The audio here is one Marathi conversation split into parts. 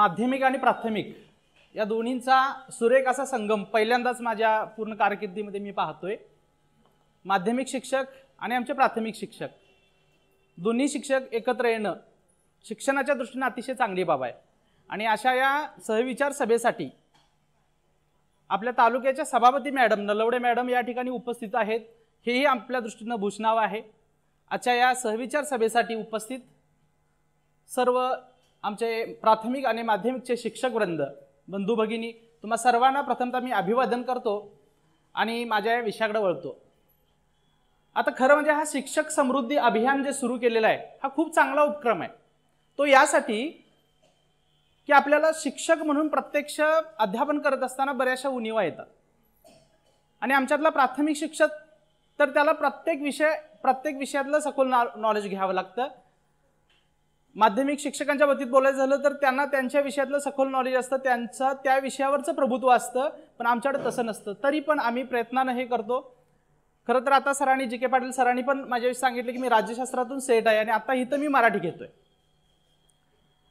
माध्यमिक आणि प्राथमिक या दोन्हींचा सुरेख असा संगम पहिल्यांदाच माझ्या पूर्ण कारकिर्दीमध्ये मी पाहतोय। माध्यमिक शिक्षक आणि आमचे प्राथमिक शिक्षक दोन्ही शिक्षक एकत्र येणं शिक्षणाच्या दृष्टीने अतिशय चांगली बाब आहे। आणि अशा या सहविचार सभेसाठी आपल्या तालुक्याच्या सभापती मॅडम नलवडे मॅडम या ठिकाणी उपस्थित आहेत, हेही आपल्या दृष्टीने भूषणाव आहे। आजच्या या सहविचार सभेसाठी उपस्थित सर्व आमचे प्राथमिक आणि माध्यमिकचे शिक्षक वृंद बंधू भगिनी तुम्हा सर्वांना प्रथमतः मी अभिवादन करतो आणि माझ्या या विषयाकडे वळतो। आता खरं म्हणजे हा शिक्षक समृद्धी अभियान जे सुरू केलेला आहे हा खूप चांगला उपक्रम आहे। तो यासाठी की आपल्याला शिक्षक म्हणून प्रत्यक्ष अध्यापन करत असताना बऱ्याचशा उणिवा येतात आणि आमच्यातला प्राथमिक शिक्षक तर त्याला प्रत्येक विषयातलं सखोल नॉलेज घ्यावं लागतं। माध्यमिक शिक्षकांच्या बाबतीत बोलायचं झालं तर त्यांना त्यांच्या विषयातलं सखोल नॉलेज असतं, त्यांचं त्या विषयावरचं प्रभुत्व असतं, पण आमच्याकडे तसं नसतं। तरी पण आम्ही प्रयत्नानं हे करतो। खरं तर आता सरांनी जी के पाटील सरांनी पण माझ्याविषयी सांगितलं की मी राज्यशास्त्रातून सेट आहे आणि आता इथं मी मराठी घेतोय।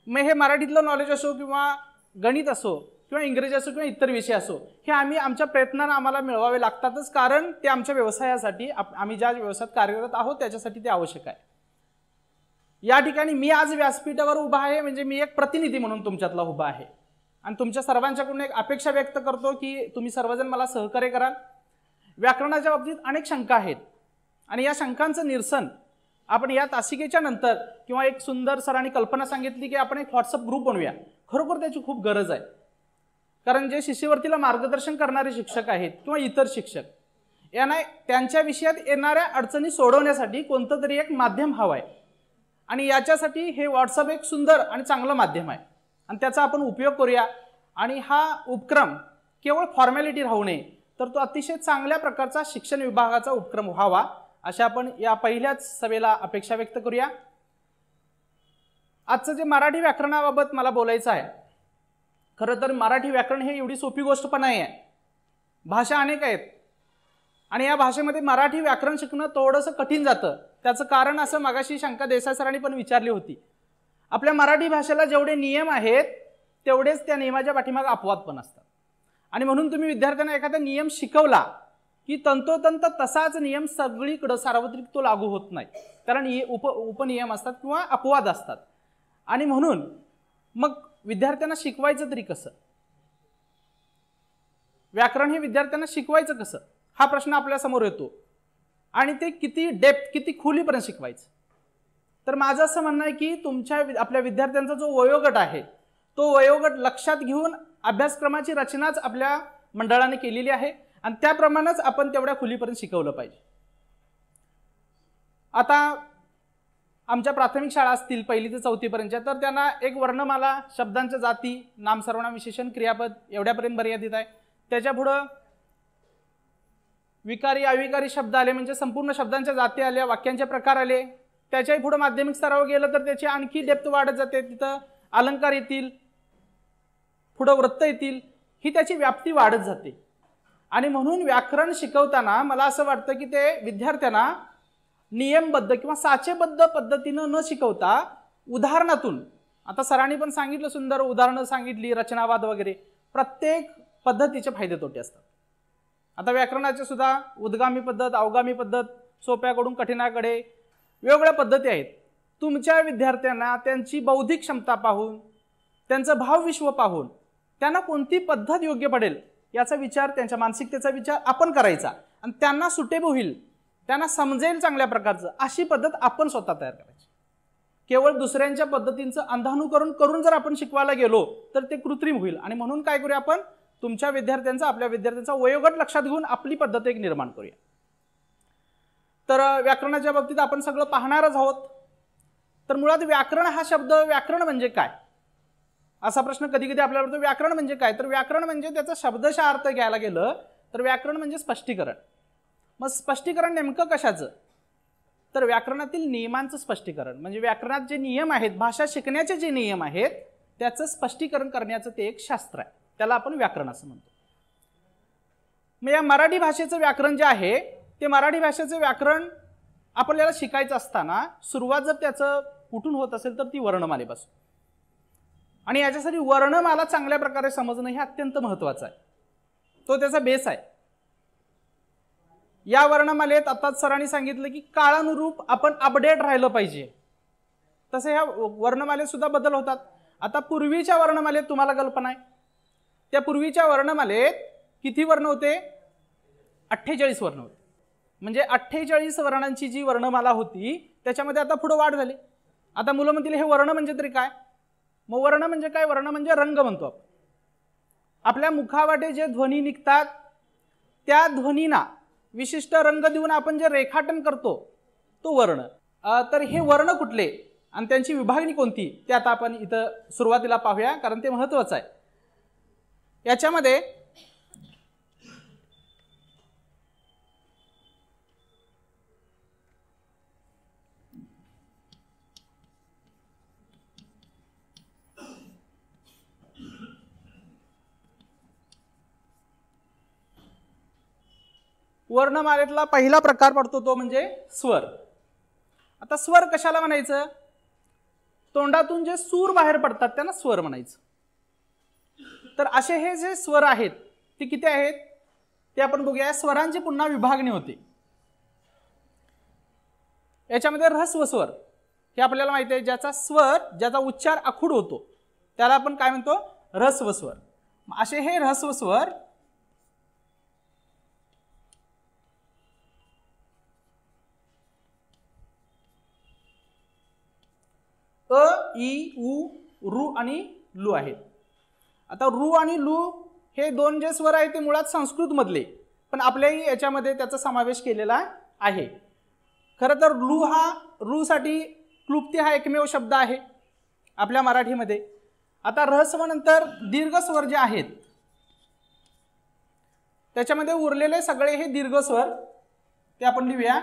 मग हे मराठीतलं नॉलेज असो किंवा गणित असो किंवा इंग्रजी असो किंवा इतर विषय असो हे आमच्या प्रयत्नानं आम्हाला मिळवावे लागतातच, कारण ते आमच्या व्यवसायासाठी आम्ही ज्या व्यवसायात कार्यरत आहोत त्याच्यासाठी ते आवश्यक आहे। या ठिकाणी मी आज व्यासपीठावर उभा आहे म्हणजे मी एक प्रतिनिधी म्हणून तुमच्यातला उभा आहे आणि तुमच्या सर्वांच्याकडून एक अपेक्षा व्यक्त करतो की तुम्ही सर्वजण मला सहकार्य कराल। व्याकरणाच्या बाबतीत अनेक शंका आहेत आणि या शंकांचं निरसन आपण या तासिकेच्या नंतर किंवा एक सुंदर सरांनी कल्पना सांगितली की आपण एक व्हॉट्सअप ग्रुप बनवूया, खरोखर त्याची खूप गरज आहे। कारण जे शिष्यवृत्तीला मार्गदर्शन करणारे शिक्षक आहेत किंवा इतर शिक्षक यांना त्यांच्या विषयात येणाऱ्या अडचणी सोडवण्यासाठी कोणतं तरी एक माध्यम हवं आहे आणि याच्यासाठी हे व्हॉट्सअप एक सुंदर आणि चांगलं माध्यम आहे आणि त्याचा आपण उपयोग करूया। आणि हा उपक्रम केवळ फॉर्मॅलिटी राहू नये तर तो अतिशय चांगल्या प्रकारचा शिक्षण विभागाचा उपक्रम व्हावा अशा आपण या पहिल्याच सभेला अपेक्षा व्यक्त करूया। आजचं जे मराठी व्याकरणाबाबत मला बोलायचं आहे, खरं तर मराठी व्याकरण हे एवढी सोपी गोष्ट पण नाही आहे। भाषा अनेक आहेत आणि या भाषेमध्ये मराठी व्याकरण शिकणं थोडंसं कठीण जातं। त्याचं कारण असं मगाशी शंका देसाई सरांनी पण विचारली होती, आपल्या मराठी भाषेला जेवढे नियम आहेत तेवढेच त्या नियमाच्या पाठीमागे अपवाद पण असतात आणि म्हणून तुम्ही विद्यार्थ्यांना एखादा नियम शिकवला की तंतोतंत तसाच नियम सगळीकडे सार्वत्रिक तो लागू होत नाही, कारण उपनियम असतात किंवा अपवाद असतात। आणि म्हणून मग विद्यार्थ्यांना शिकवायचं तरी कसं, व्याकरण हे विद्यार्थ्यांना शिकवायचं कसं हा प्रश्न आपल्या समोर येतो आणि ते किती डेप्थ किती खोलीपर्यंत शिकवायचं। तर माझं असं म्हणणं आहे की आपल्या विद्यार्थ्यांचा जो वयोगट आहे तो वयोगट लक्षात घेऊन अभ्यासक्रमाची रचनाच आपल्या मंडळाने केलेली आहे आणि त्याप्रमाणेच आपण तेवढ्या खोलीपर्यंत शिकवलं पाहिजे। आता आमच्या प्राथमिक शाळा असतील 1ली ते 4थी पर्यंतच्या तर त्यांना एक वर्णमाला, शब्दांच्या जाती, नाम सर्वनाम विशेषण क्रियापद एवढ्यापर्यंत मर्यादित आहे। त्याच्या पुढं विकारी अविकारी शब्द आले म्हणजे संपूर्ण शब्दांच्या जाती आल्या, वाक्यांचे प्रकार आले। त्याच्याही पुढे माध्यमिक स्तरावर गेलं तर त्याची आणखी डेप्थ वाढत जाते, तिथं अलंकार येतील, पुढे वृत्त येतील, ही त्याची व्याप्ती वाढत जाते। आणि म्हणून व्याकरण शिकवताना मला असं वाटतं की ते विद्यार्थ्यांना नियमबद्ध किंवा साचेबद्ध पद्धतीनं न शिकवता उदाहरणातून, आता सरांनी पण सांगितलं सुंदर उदाहरणं सांगितली, रचनावाद वगैरे, प्रत्येक पद्धतीचे फायदे तोटे असतात। आता व्याकरणाचे सुद्धा उद्गामी पद्धत, अवगामी पद्धत, सोप्याकडून कठीणाकडे वेगवेगळ्या पद्धती आहेत। तुमच्या विद्यार्थ्यांना त्यांची बौद्धिक क्षमता पाहून, त्यांचं भावविश्व पाहून त्यांना कोणती पद्धत योग्य पडेल याचा विचार, त्यांच्या मानसिकतेचा विचार आपण करायचा आणि त्यांना सुटेबल होईल, त्यांना समजेल चांगल्या प्रकारचं अशी पद्धत आपण स्वतः तयार करायची। केवळ दुसऱ्यांच्या पद्धतींचं अंधानुकरण करून जर आपण शिकवायला गेलो तर ते कृत्रिम होईल आणि म्हणून काय करूया आपण तुमच्या विद्यार्थ्यांचा, आपल्या विद्यार्थ्यांचा वयोगट लक्षात घेऊन आपली पद्धत एक निर्माण करूया। तर व्याकरणाच्या बाबतीत आपण सगळं पाहणारच आहोत। तर मुळात व्याकरण हा शब्द, व्याकरण म्हणजे काय असा प्रश्न कधी कधी आपल्याला पडतो। व्याकरण म्हणजे काय, तर व्याकरण म्हणजे त्याचा शब्दशः अर्थ घ्यायला गेलं तर व्याकरण म्हणजे स्पष्टीकरण। मग स्पष्टीकरण नेमकं कशाचं, तर व्याकरणातील नियमांचं स्पष्टीकरण, म्हणजे व्याकरणात जे नियम आहेत, भाषा शिकण्याचे जे नियम आहेत त्याचं स्पष्टीकरण करण्याचं ते एक शास्त्र आहे, त्याला आपण व्याकरण असं म्हणतो। मग या मराठी भाषेचं व्याकरण जे आहे ते मराठी भाषेचं व्याकरण आपल्याला शिकायचं असताना सुरुवात जर त्याचं कुठून होत असेल तर ती वर्णमालेपासून। आणि याच्यासाठी वर्णमाला चांगल्या प्रकारे समजणं हे अत्यंत महत्त्वाचं आहे, तो त्याचा बेस आहे. या वर्णमालेत आताच सरांनी सांगितलं की काळानुरूप आपण अपडेट राहिलं पाहिजे. तसे ह्या वर्णमालेत सुद्धा बदल होतात. आता पूर्वीच्या वर्णमालेत तुम्हाला कल्पना आहे, त्या पूर्वीच्या वर्णमालेत किती वर्ण होते? 48 वर्ण होते. म्हणजे 48 वर्णांची जी वर्णमाला होती त्याच्यामध्ये आता पुढे वाढ झाली. आता मुलं म्हणतील हे वर्ण म्हणजे तरी काय? मग वर्ण म्हणजे काय? वर्ण म्हणजे रंग म्हणतो आपण. आपल्या मुखावाटे जे ध्वनी निघतात त्या ध्वनींना विशिष्ट रंग देऊन आपण जे रेखाटन करतो तो वर्ण. तर हे वर्ण कुठले आणि त्यांची विभागणी कोणती ते आता आपण इथं सुरुवातीला पाहूया, कारण ते महत्त्वाचं आहे. याच्यामध्ये वर्णमालेतला पहिला प्रकार पडतो तो म्हणजे स्वर. आता स्वर कशाला म्हणायचं? तोंडातून जे सूर बाहेर पडतात त्यांना स्वर म्हणायचं. तर असे हे जे स्वर आहेत ते किती आहेत ते आपण बघूया. स्वरांची पुन्हा विभागणी होते. याच्यामध्ये ऱ्हस्व स्वर हे आपल्याला माहिती आहे, ज्याचा स्वर ज्याचा उच्चार आखूड होतो त्याला आपण काय म्हणतो? ऱ्हस्व स्वर. असे हे ऱ्हस्व स्वर अ, ई, उ, रू आणि लू आहेत. आता रू आणि लू हे दोन जे स्वर आहेत ते मुळात संस्कृत मधले, पण आपल्याही याच्यामध्ये त्याचा समावेश केलेला आहे. खरं तर रू साठी क्लुप्ती हा एकमेव शब्द आहे आपल्या मराठीमध्ये. आता ऱ्हस्व नंतर दीर्घ स्वर जे आहेत त्याच्यामध्ये उरलेले सगळे हे दीर्घ स्वर ते आपण लिहूया.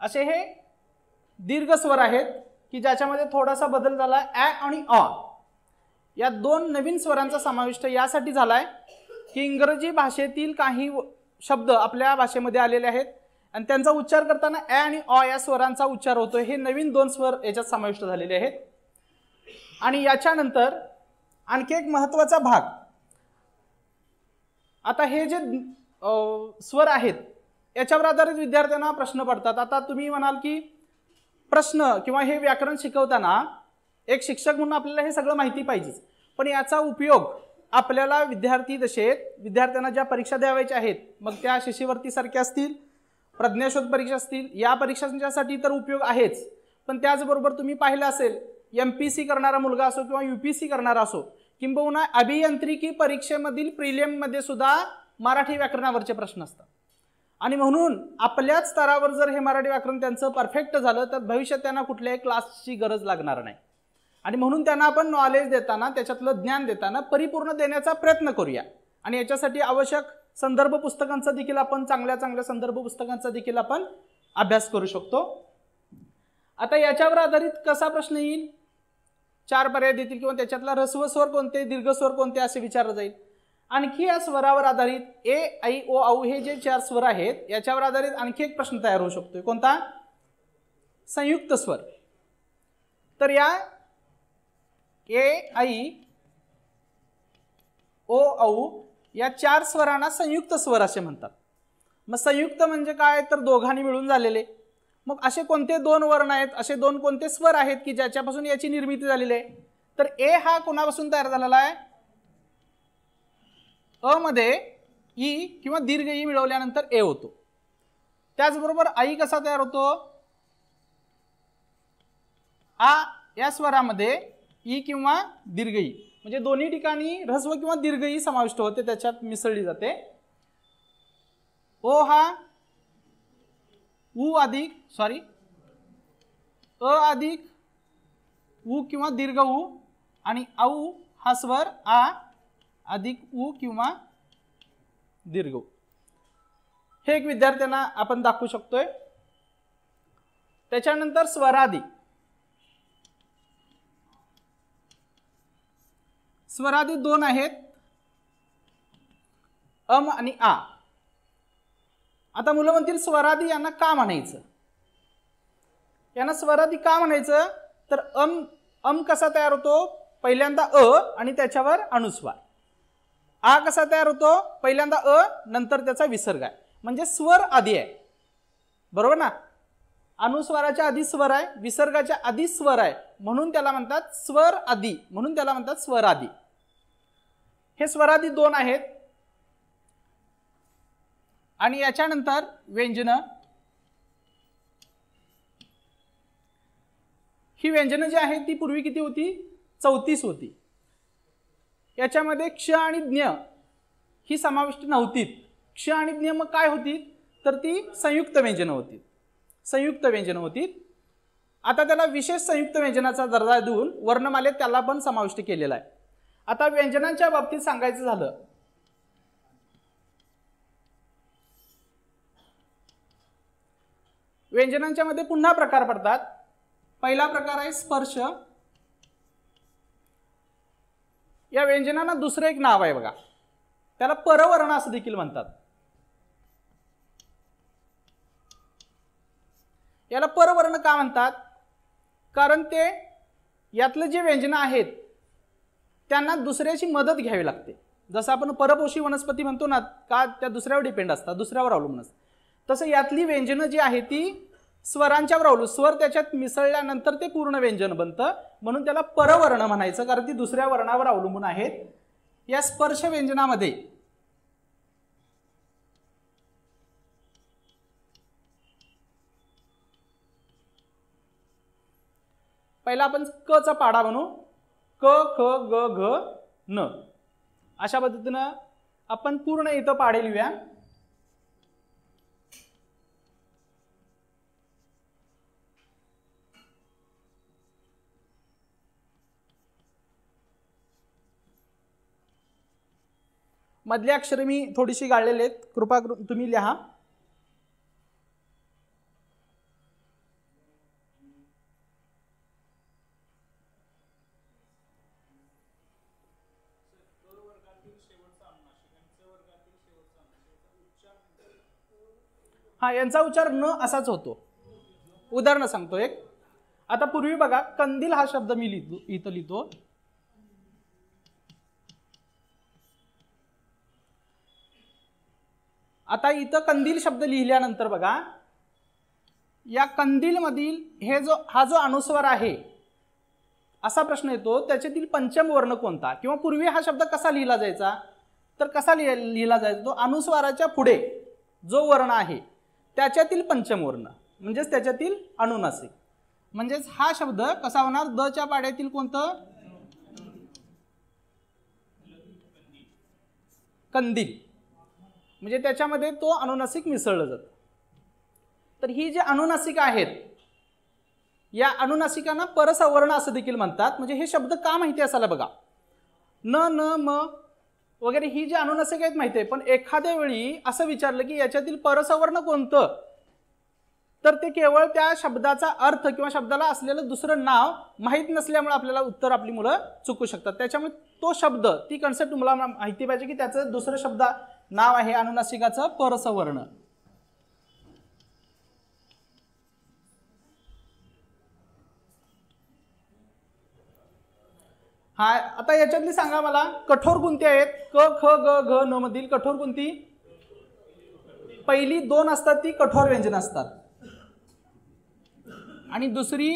असे हे दीर्घ स्वर आहेत की ज्याच्यामध्ये थोडासा बदल झाला. ॲ आणि अ या दोन नवीन स्वरांचा समाविष्ट यासाठी झालाय की इंग्रजी भाषेतील काही शब्द आपल्या भाषेमध्ये आलेले आहेत आणि त्यांचा उच्चार करताना ॲ आणि अ या स्वरांचा उच्चार होतो. हे नवीन दोन स्वर याच्यात समाविष्ट झालेले आहेत. आणि याच्यानंतर आणखी एक महत्त्वाचा भाग, आता हे जे स्वर आहेत याच्यावर आधारित विद्यार्थ्यांना प्रश्न पडतात. आता तुम्ही म्हणाल की प्रश्न किंवा हे व्याकरण शिकवताना एक शिक्षक म्हणून आपल्याला हे सगळं माहिती पाहिजेच, पण याचा उपयोग आपल्याला विद्यार्थी दशेत विद्यार्थ्यांना ज्या परीक्षा द्यावायच्या आहेत, मग त्या शिष्यवृत्तीसारख्या असतील, प्रज्ञाशोध परीक्षा असतील, या परीक्षांच्यासाठी तर उपयोग आहेच. पण त्याचबरोबर तुम्ही पाहिलं असेल MPC करणारा मुलगा असो किंवा UPSC करणारा असो, किंबहुना अभियांत्रिकी परीक्षेमधील प्रिलियममध्ये सुद्धा मराठी व्याकरणावरचे प्रश्न असतात. आणि म्हणून आपल्याच स्तरावर जर हे मराठी व्याकरण त्यांचं परफेक्ट झालं तर भविष्यात त्यांना कुठल्याही क्लासची गरज लागणार नाही. आणि म्हणून त्यांना आपण नॉलेज देताना, त्याच्यातलं ज्ञान देताना परिपूर्ण देण्याचा प्रयत्न करूया. आणि याच्यासाठी आवश्यक संदर्भ पुस्तकांचा देखील आपण चांगल्या संदर्भ पुस्तकांचा देखील आपण अभ्यास करू शकतो. आता याच्यावर आधारित कसा प्रश्न येईल? 4 पर्याय देतील किंवा त्याच्यातला ऱ्हस्व स्वर कोणते, दीर्घ स्वर कोणते असे विचारलं जाईल. आणखी या स्वरावर आधारित ए, ऐ, ओ, औ हे जे 4 स्वर आहेत याच्यावर आधारित आणखी एक प्रश्न तयार होऊ शकतो. कोणता? संयुक्त स्वर. तर या ए, ऐ, ओ, औ या 4 स्वरांना संयुक्त स्वर असे म्हणतात. मग संयुक्त म्हणजे काय? तर दोघांनी मिळून झालेले. मग असे कोणते 2 वर्ण आहेत, असे 2 कोणते स्वर आहेत की ज्याच्यापासून याची निर्मिती झालेली आहे? तर ए हा कोणापासून तयार झालेला आहे? अ मध्ये ई किंवा दीर्घ ई मिळवल्यानंतर ए होतो. त्याचबरोबर आई कसा तयार होतो? आ या स्वरामध्ये ई किंवा दीर्घ ई, म्हणजे दोन्ही ठिकाणी ऱ्हस्व किंवा दीर्घ ई समाविष्ट होते, त्याच्यात मिसळली जाते. ओ हा उ अधिक अ अधिक उ किंवा दीर्घ उ, आणि औ हा स्वर आ अधिक उ किंवा दीर्घ उ. हे एक विद्यार्थ्यांना आपण दाखवू शकतोय. त्याच्यानंतर स्वरादी. स्वरादी दोन आहेत, अम आणि आ. आता मुलं म्हणतील स्वरादी यांना का म्हणायचं, यांना स्वरादी का म्हणायचं, तर अम कसा तयार होतो, पहिल्यांदा अ आणि त्याच्यावर अनुस्वार. आ कसा तयार होतो, पहिल्यांदा अ नंतर त्याचा विसर्ग आहे, म्हणजे स्वर आदी आहे, बरोबर ना. अनुस्वाराच्या आधी स्वर आहे, विसर्गाच्या आधी स्वर आहे, म्हणून त्याला म्हणतात स्वर आदी, म्हणून त्याला म्हणतात स्वरादी. हे स्वरादी दोन आहेत. आणि याच्यानंतर व्यंजनं. ही व्यंजनं जी आहेत ती पूर्वी किती होती, 34 होती. याच्यामध्ये क्ष आणि ज्ञ ही समाविष्ट नव्हती. क्ष आणि ज्ञ मग काय होती, तर ती संयुक्त व्यंजनं होती, संयुक्त व्यंजनं होती. आता त्याला विशेष संयुक्त व्यंजनाचा दर्जा देऊन वर्णमालेत त्याला पण समाविष्ट केलेला आहे. आता व्यंजनांच्या बाबतीत सांगायचं झालं, व्यंजनांच्या मध्ये पुन्हा प्रकार पडतात. पहिला प्रकार आहे स्पर्श. या व्यंजनांना दुसरं एक नाव आहे बघा, त्याला परवर्ण असं देखील म्हणतात. याला परवर्ण का म्हणतात, कारण ते यातले जे व्यंजन आहेत त्यांना दुसऱ्याची मदत घ्यावी लागते. जसं आपण परपोषी वनस्पती म्हणतो ना, का त्या दुसऱ्यावर डिपेंड असतात, दुसऱ्यावर अवलंबून असतात, तसं यातली व्यंजनं जी आहे ती स्वरांच्यावर अवलंबून, स्वर त्याच्यात मिसळल्यानंतर ते पूर्ण व्यंजन बनतं, म्हणून त्याला परवर्ण म्हणायचं, कारण ती दुसऱ्या वर्णावर अवलंबून आहेत. या स्पर्श व्यंजनामध्ये पहिला आपण क चा पाडा बनवू. क ख ग घ न अशा पद्धतीनं आपण पूर्ण इथं पाडे लिहूया. मधली अक्षरे मी थोडीशी गाळलेली आहेत, कृपा करून तुम्ही लिहा. हा, यांचा उच्चार न असाच होतो. उदाहरण सांगतो एक. आता पूर्वी बघा, कंदील हा शब्द मी इथं लिहितो. आता इथं कंदील शब्द लिहिल्यानंतर बघा, या कंदील मधील हा जो अनुस्वार आहे असा प्रश्न येतो, त्याच्यातील पंचम वर्ण कोणता, किंवा पूर्वी हा शब्द कसा लिहिला जायचा, तर कसा लिहिला जायचा, तो अनुस्वाराच्या पुढे जो वर्ण आहे त्याच्यातील पंचम वर्ण, म्हणजेच त्याच्यातील अनुनासिक. म्हणजेच हा शब्द कसा होणार, द च्या पाड्यातील कोणतं, कंदील, म्हणजे त्याच्यामध्ये तो अनुनासिक मिसळलं जातं. तर ही जी अनुनासिक आहेत, या अनुनासिकांना परसवर्ण असं देखील म्हणतात. म्हणजे हे शब्द का माहिती असायला बघा, न न म वगैरे ही जी अनुनासिक आहेत माहिती आहे, पण एखाद्या वेळी असं विचारलं की याच्यातील परसवर्ण कोणतं, तर ते केवळ त्या शब्दाचा अर्थ किंवा शब्दाला असलेलं दुसरं नाव माहीत नसल्यामुळे आपल्याला उत्तर आपली मुलं चुकू शकतात. त्याच्यामुळे तो शब्द, ती कन्सेप्ट तुम्हाला माहिती पाहिजे की त्याचं दुसरं शब्द नाव आहे अनुनासिकाचं परसवर्ण. हा, आता याच्यातली सांगा मला, कठोर कोणती आहेत, क ख ग घ न मधील कठोर कोणती, पहिली दोन असतात ती कठोर व्यंजन असतात, आणि दुसरी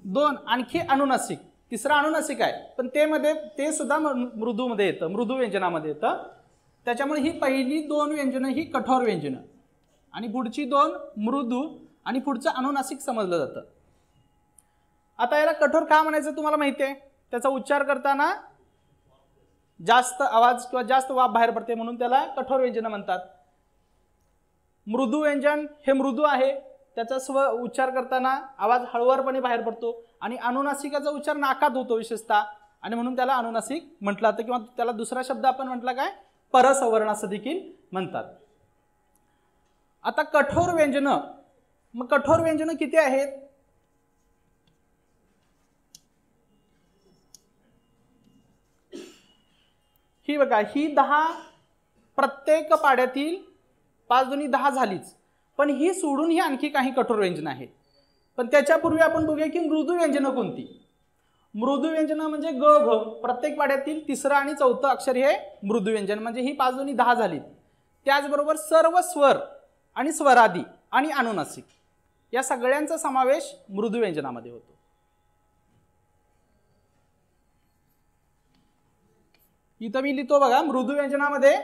दोन आणखी अनुनासिक, तिसरा अनुनासिक आहे, पण ते सुद्धा मृदूमध्ये येतं, मृदू व्यंजनामध्ये येतं. त्याच्यामुळे ही पहिली दोन व्यंजनं ही कठोर व्यंजनं, आणि पुढची दोन मृदू, आणि पुढचं अनुनासिक समजलं जातं. आता याला कठोर का म्हणायचं तुम्हाला माहिती आहे, त्याचा उच्चार करताना जास्त आवाज किंवा जास्त वाफ बाहेर पडते, म्हणून त्याला कठोर व्यंजन म्हणतात. मृदू व्यंजन हे मृदू आहे, त्याचा उच्चार करताना आवाज हळुवारपणे बाहेर पडतो, आणि अनुनासिकाचा उच्चार नाकात होतो विशेषतः, आणि म्हणून त्याला अनुनासिक म्हटलं जातं, किंवा त्याला दुसरा शब्द आपण म्हटला काय, परसवर्ण असं देखील म्हणतात. आता कठोर व्यंजनं, मग कठोर व्यंजनं किती आहेत? ही बघा, ही 10 प्रत्येक पाड्यातील 5 दुनी 10 झालीच, पण ही सोडून ही आणखी काही कठोर व्यंजन आहेत. पण त्याच्यापूर्वी आपण बघूया की मृदू व्यंजनं कोणती. मृदू व्यंजनं म्हणजे ग घ, प्रत्येक पाड्यातील तिसरं आणि चौथं अक्षर हे मृदू व्यंजन, म्हणजे ही 5 दुनी 10 झाली. त्याचबरोबर सर्व स्वर आणि स्वरादी आणि अनुनासिक या सगळ्यांचा समावेश मृदू व्यंजनामध्ये होतो. इथं मी लिहितो बघा, मृदू व्यंजनामध्ये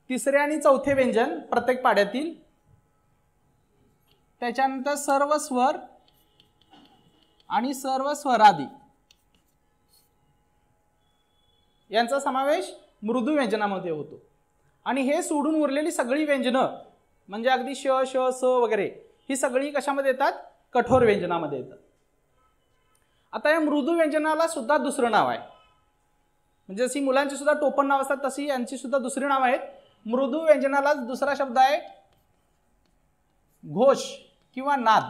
तिसरे आणि चौथे व्यंजन प्रत्येक पाड्यातील, त्याच्यानंतर सर्व स्वर आणि सर्व स्वरादी यांचा समावेश मृदू व्यंजनामध्ये होतो. आणि हे सोडून उरलेली सगळी व्यंजनं म्हणजे अगदी श श स वगैरे ही सगळी कशामध्ये येतात? कठोर व्यंजनामध्ये येतात. आता या मृदू व्यंजनाला सुद्धा दुसरं नाव आहे, म्हणजे जशी मुलांची सुद्धा टोपण नाव असतात तशी यांची सुद्धा दुसरी नाव आहेत. मृदू व्यंजनाला दुसरा शब्द आहे घोष किंवा नाद.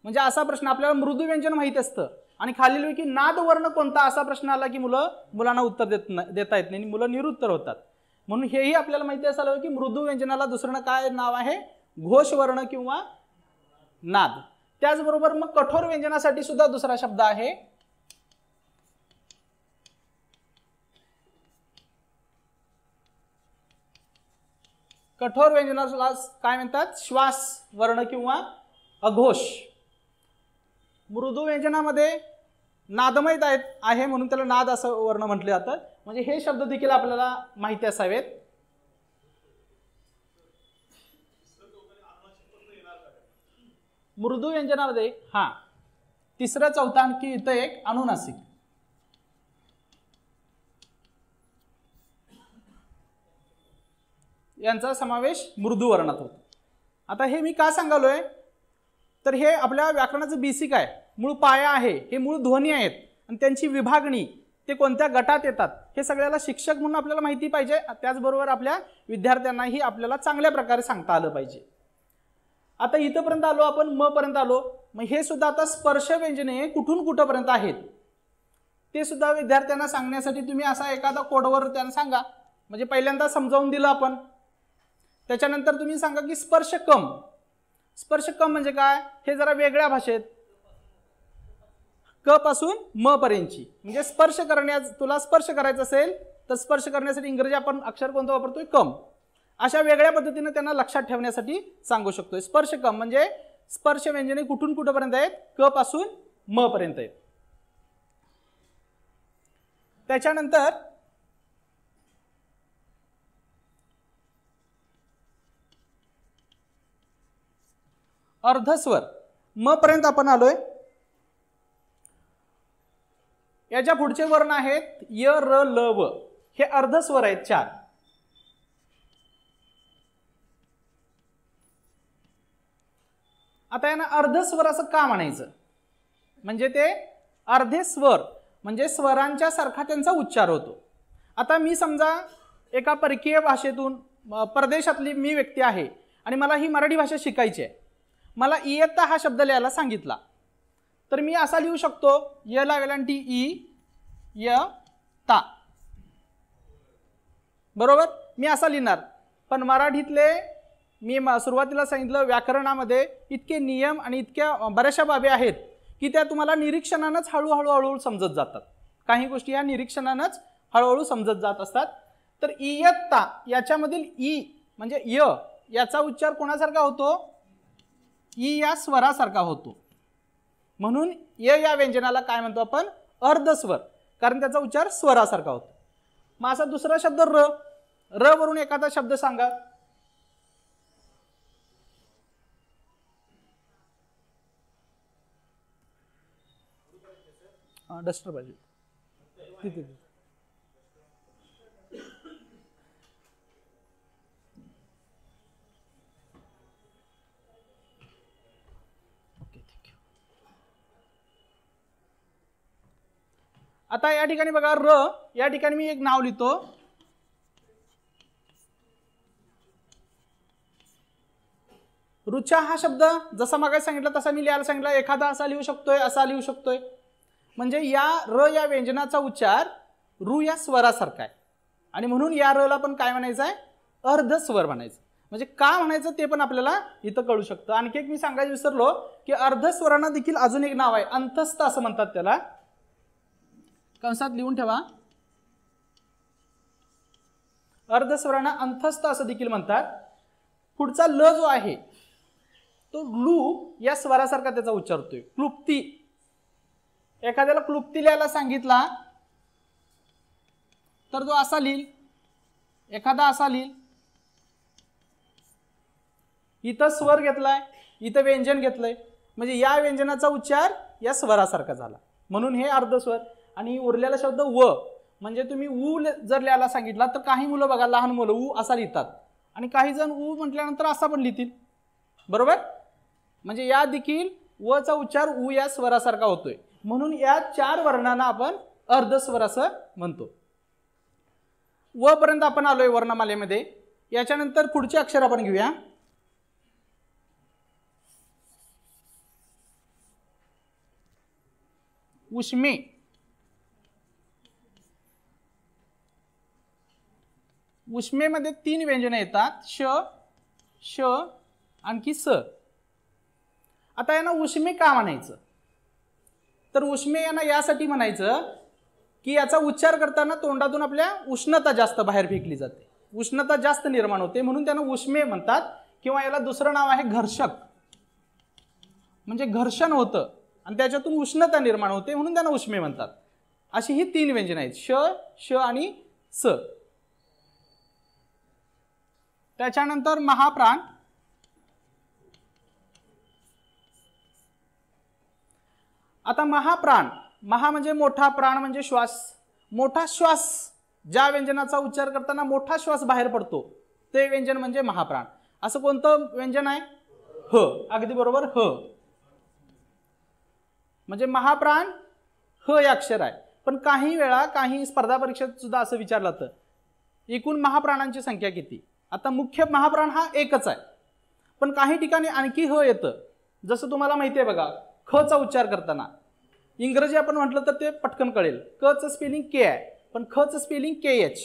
म्हणजे असा प्रश्न आपल्याला मृदू व्यंजन माहिती असतं आणि खालील की नाद वर्ण कोणता असा प्रश्न आला की मुलांना उत्तर देता येत नाही आणि मुलं निरुत्तर होतात. म्हणून हेही आपल्याला माहिती असायला हवं की मृदू व्यंजनाला दुसरं काय नाव आहे? घोष वर्ण किंवा नाद. त्याचबरोबर मग कठोर व्यंजनासाठी सुद्धा दुसरा शब्द आहे कठोर व्यंजनाला काय म्हणतात? श्वास वर्ण किंवा अघोष. मृदू व्यंजनामध्ये नादमय आहे म्हणून त्याला नाद असं वर्ण म्हटले जातं. म्हणजे हे शब्द देखील आपल्याला माहिती असावेत. मृदू व्यंजनामध्ये तिसरं चौथं आणखी इथं एक अनुनासिक. यांचा समावेश मृदू वर्णात होतो. आता हे मी का सांगालोय तर हे आपल्या व्याकरणाचं बेसिक आहे, मूळ पाया आहे. हे मूळ ध्वनी आहेत आणि त्यांची विभागणी ते कोणत्या गटात येतात हे सगळ्याला शिक्षक म्हणून आपल्याला माहिती पाहिजे. त्याचबरोबर आपल्या विद्यार्थ्यांनाही आपल्याला चांगल्या प्रकारे सांगता आलं पाहिजे. आता इथपर्यंत आलो आपण, म पर्यंत आलो. मग हे सुद्धा आता स्पर्श व्यंजने कुठून कुठपर्यंत आहेत ते सुद्धा विद्यार्थ्यांना सांगण्यासाठी तुम्ही असा एखादा कोडवर त्यांना सांगा. म्हणजे पहिल्यांदा समजावून दिलं आपण, त्याच्यानंतर तुम्ही सांगा की स्पर्शकम. स्पर्शकम म्हणजे काय हे जरा वेगळ्या भाषेत, क पासून म पर्यंतची. म्हणजे स्पर्श तुला स्पर्श करायचा असेल तर स्पर्श करण्यासाठी इंग्रजी आपण अक्षर कोणतं वापरतोय? कम. अशा वेगळ्या पद्धतीने त्यांना लक्षात ठेवण्यासाठी सांगू शकतोय. स्पर्शकम म्हणजे स्पर्श व्यंजने कुठून कुठपर्यंत आहेत? क पासून म पर्यंत आहेत. त्याच्यानंतर अर्धस्वर म पर्यंत आपण आलोय. याच्या पुढचे वर्ण आहेत य र ल व. हे अर्धस्वर आहेत 4. आता यांना अर्धस्वर असं का म्हणायचं? म्हणजे ते अर्धे स्वर म्हणजे स्वरांच्या सारखा त्यांचा उच्चार होतो. आता मी समजा एका परकीय भाषेतून परदेशातली मी व्यक्ती आहे आणि मला ही मराठी भाषा शिकायची आहे. मला इयत्ता हा शब्द लिहायला सांगितला तर मी असा लिहू शकतो य ला वेलांटी इ य ता. बरोबर, मी असा लिहिणार. पण मराठीतले मी सुरुवातीला सांगितलं व्याकरणामध्ये इतके नियम आणि इतक्या बऱ्याचशा बाबी आहेत की त्या तुम्हाला निरीक्षणानंच हळूहळू समजत जातात. काही गोष्टी ह्या निरीक्षणानंच हळूहळू समजत जात असतात. तर इयत्ता याच्यामधील इ म्हणजे य याचा उच्चार कोणासारखा होतो? इ या स्वरासारखा होतो. म्हणून य या व्यंजनाला काय म्हणतो आपण? अर्धस्वर, कारण त्याचा उच्चार स्वरासारखा होतो. मग असा दुसरा शब्द र. र वरून एखादा शब्द सांगा. डस्टर पाहिजे तिथे. आता या ठिकाणी बघा र, या ठिकाणी मी एक नाव लिहितो, रुचा हा शब्द जसा मागे सांगितलं तसा मी लिहायला सांगितलं, एखादा असा लिहू शकतोय, असा लिहू शकतोय, म्हणजे या र या व्यंजनाचा उच्चार रू या स्वरासारखा आहे आणि म्हणून या र ला पण काय म्हणायचं आहे, अर्धस्वर म्हणायचं. म्हणजे का म्हणायचं ते पण आपल्याला इथं कळू शकतं. आणखी एक मी सांगायला विसरलो की अर्धस्वरांना देखील अजून एक नाव आहे, अंतस्थ असं म्हणतात त्याला, कंसात लिहून ठेवा. अर्धस्वरांना अंतस्थ असं देखील म्हणतात. पुढचा ल जो आहे तो लू या स्वरासारखा त्याचा उच्चार होतोय. क्लुप्ती, एखाद्याला क्लुप्ती लिहायला सांगितला तर तो असा लिहिल, एखादा असा लिहिल, इथं स्वर घेतलाय, इथं व्यंजन घेतलंय, म्हणजे या व्यंजनाचा उच्चार या स्वरासारखा झाला म्हणून हे अर्धस्वर. आणि उरलेला शब्द व, म्हणजे तुम्ही ऊ जर लिहायला सांगितला तर काही मुलं बघा, लहान मुलं ऊ असा लिहितात आणि काही जण ऊ म्हटल्यानंतर असा पण लिहितील, बरोबर. म्हणजे या देखील व चा उच्चार ऊ या स्वरासारखा होतोय म्हणून या 4 वर्णांना आपण अर्धस्वर असं म्हणतो. व पर्यंत आपण आलोय वर्णमालेमध्ये. याच्यानंतर पुढचे अक्षर आपण घेऊया. उष्मे. उष्मेमध्ये 3 व्यंजने येतात, श, श, आणखी स. आता यांना उष्मे का म्हणायचं, तर उष्मे यांना यासाठी म्हणायचं की याचा उच्चार करताना तोंडातून आपल्या उष्णता जास्त बाहेर फेकली जाते, उष्णता जास्त निर्माण होते म्हणून त्यांना उष्मे म्हणतात. किंवा याला दुसरं नाव आहे घर्षक, म्हणजे घर्षण होतं आणि त्याच्यातून उष्णता निर्माण होते म्हणून त्यांना उष्मे म्हणतात. अशी ही 3 व्यंजने आहेत, श, श आणि स. त्याच्यानंतर महाप्राण. आता महाप्राण, महा म्हणजे मोठा, प्राण म्हणजे श्वास. मोठा श्वास, ज्या व्यंजनाचा उच्चार करताना मोठा श्वास बाहेर पडतो ते व्यंजन म्हणजे महाप्राण. असं कोणतं व्यंजन आहे, ह. अगदी बरोबर, ह. म्हणजे महाप्राण ह हे अक्षर आहे. पण काही वेळा काही स्पर्धा परीक्षेत सुद्धा असं विचारलं जातं एकूण महाप्राणांची संख्या किती. आता मुख्य महाप्राण हा एकच आहे, पण काही ठिकाणी आणखी ह येतं. जसं तुम्हाला माहिती आहे बघा, ख चा उच्चार करताना इंग्रजी आपण म्हटलं तर ते पटकन कळेल, क चं स्पेलिंग के आहे पण ख चं स्पेलिंग के एच,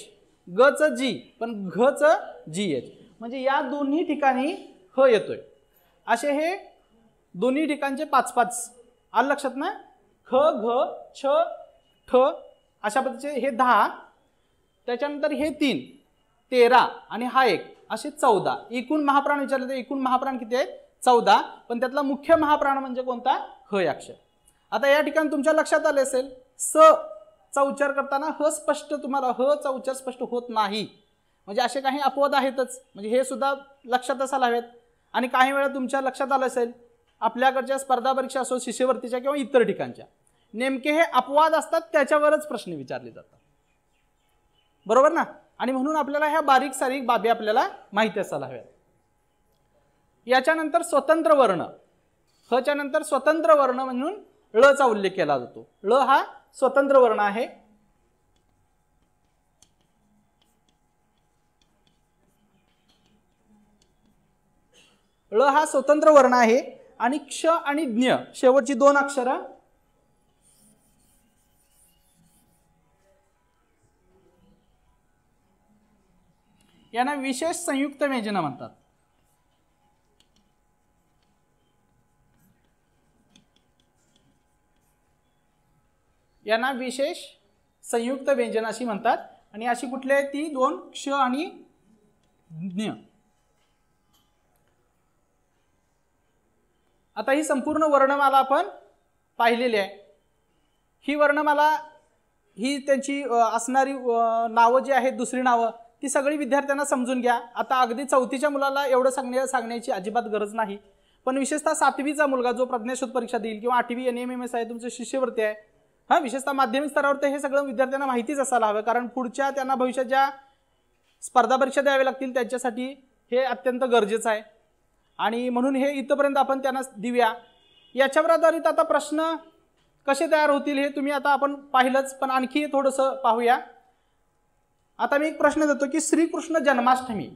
ग चं जी पण घ चं जी एच, म्हणजे या दोन्ही ठिकाणी ह येतोय. असे हे दोन्ही ठिकाणचे 5-5 आलं लक्षात ना. ख, घ, छ, ठ अशा पद्धतीचे हे 10, त्याच्यानंतर हे 3, 13 आणि हा 1 असे 14. एकूण महाप्राण विचारले तर एकूण महाप्राण किती आहेत, 14. पण त्यातला मुख्य महाप्राण म्हणजे कोणता, ह या अक्षर. आता या ठिकाणी तुमच्या लक्षात आले असेल स चा उच्चार करताना ह स्पष्ट, तुम्हाला ह चा उच्चार स्पष्ट होत नाही, म्हणजे असे काही अपवाद आहेतच, म्हणजे हे सुद्धा लक्षात असायला हवेत. आणि काही वेळा तुमच्या लक्षात आलं असेल आपल्याकडच्या स्पर्धा परीक्षा असो, शिष्यवृत्तीच्या किंवा इतर ठिकाणच्या, नेमके हे अपवाद असतात त्याच्यावरच प्रश्न विचारले जातात, बरोबर ना. आणि म्हणून आपल्याला ह्या बारीक सारीक बाबी आपल्याला माहिती असायला हव्यात. याच्यानंतर स्वतंत्र वर्ण. ह च्या नंतर स्वतंत्र वर्ण म्हणून ळ चा उल्लेख केला जातो. ळ हा स्वतंत्र वर्ण आहे. ळ हा स्वतंत्र वर्ण आहे आणि क्ष आणि ज्ञ शेवटची 2 अक्षरं यांना विशेष संयुक्त व्यंजन म्हणतात. यांना विशेष संयुक्त व्यंजन अशी म्हणतात. आणि अशी कुठली आहे ती 2, क्ष आणि ज्ञ. आता ही संपूर्ण वर्णमाला आपण पाहिलेली आहे. ही वर्णमाला ही त्यांची असणारी नावं जी आहेत, दुसरी नावं, ती सगळी विद्यार्थ्यांना समजून घ्या. आता अगदी 4थीच्या मुलाला एवढं सांगण्याची अजिबात गरज नाही, पण विशेषतः 7वीचा मुलगा जो प्रज्ञाशोध परीक्षा देईल किंवा 8वी NMMS आहे, तुमचं शिष्यवृत्ती आहे, हां, विशेषतः माध्यमिक स्तरावर तर हे सगळं विद्यार्थ्यांना माहितीच असायला हवं, कारण पुढच्या त्यांना भविष्यात ज्या स्पर्धा परीक्षा द्याव्या लागतील त्यांच्यासाठी हे अत्यंत गरजेचं आहे. आणि म्हणून हे इथपर्यंत आपण त्यांना देऊया. याच्यावर आधारित आता प्रश्न कसे तयार होतील हे तुम्ही आता आपण पाहिलंच, पण आणखी थोडंसं पाहूया. आता मी एक प्रश्न देतो की श्रीकृष्ण जन्माष्टमी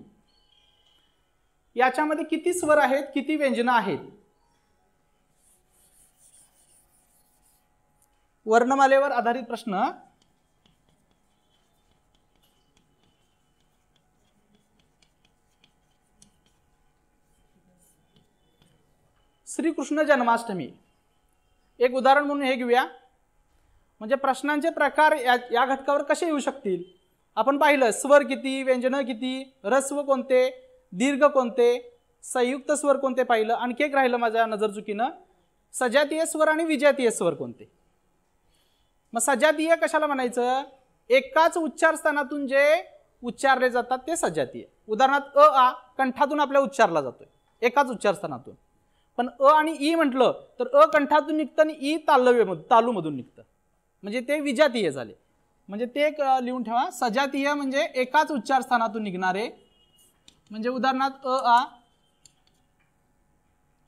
याच्यामध्ये किती स्वर आहेत, किती व्यंजनं आहेत? वर्णमालेवर आधारित प्रश्न. श्रीकृष्ण जन्माष्टमी एक उदाहरण म्हणून हे घेऊया. म्हणजे प्रश्नांचे प्रकार या घटकावर कसे येऊ शकतील आपण पाहिलं. स्वर किती, व्यंजन किती, रस्व कोणते, दीर्घ कोणते, संयुक्त स्वर कोणते पाहिलं. आणखी एक राहिलं माझ्या नजर चुकीनं, सजातीय स्वर आणि विजातीय स्वर कोणते. मग सजातीय कशाला म्हणायचं? एकाच उच्चार स्थानातून जे उच्चारले जातात ते सजातीय. उदाहरणार्थ अ आ कंठातून आपल्या उच्चारला जातोय एकाच उच्चार स्थानातून. पण अ आणि ई म्हटलं तर अ कंठातून निघतं आणि ई तालूमधून निघतं, म्हणजे ते विजातीय झाले. म्हणजे ते लिहून ठेवा. सजातीय म्हणजे एकाच उच्चार स्थानातून निघणारे, म्हणजे उदाहरणार्थ अ आ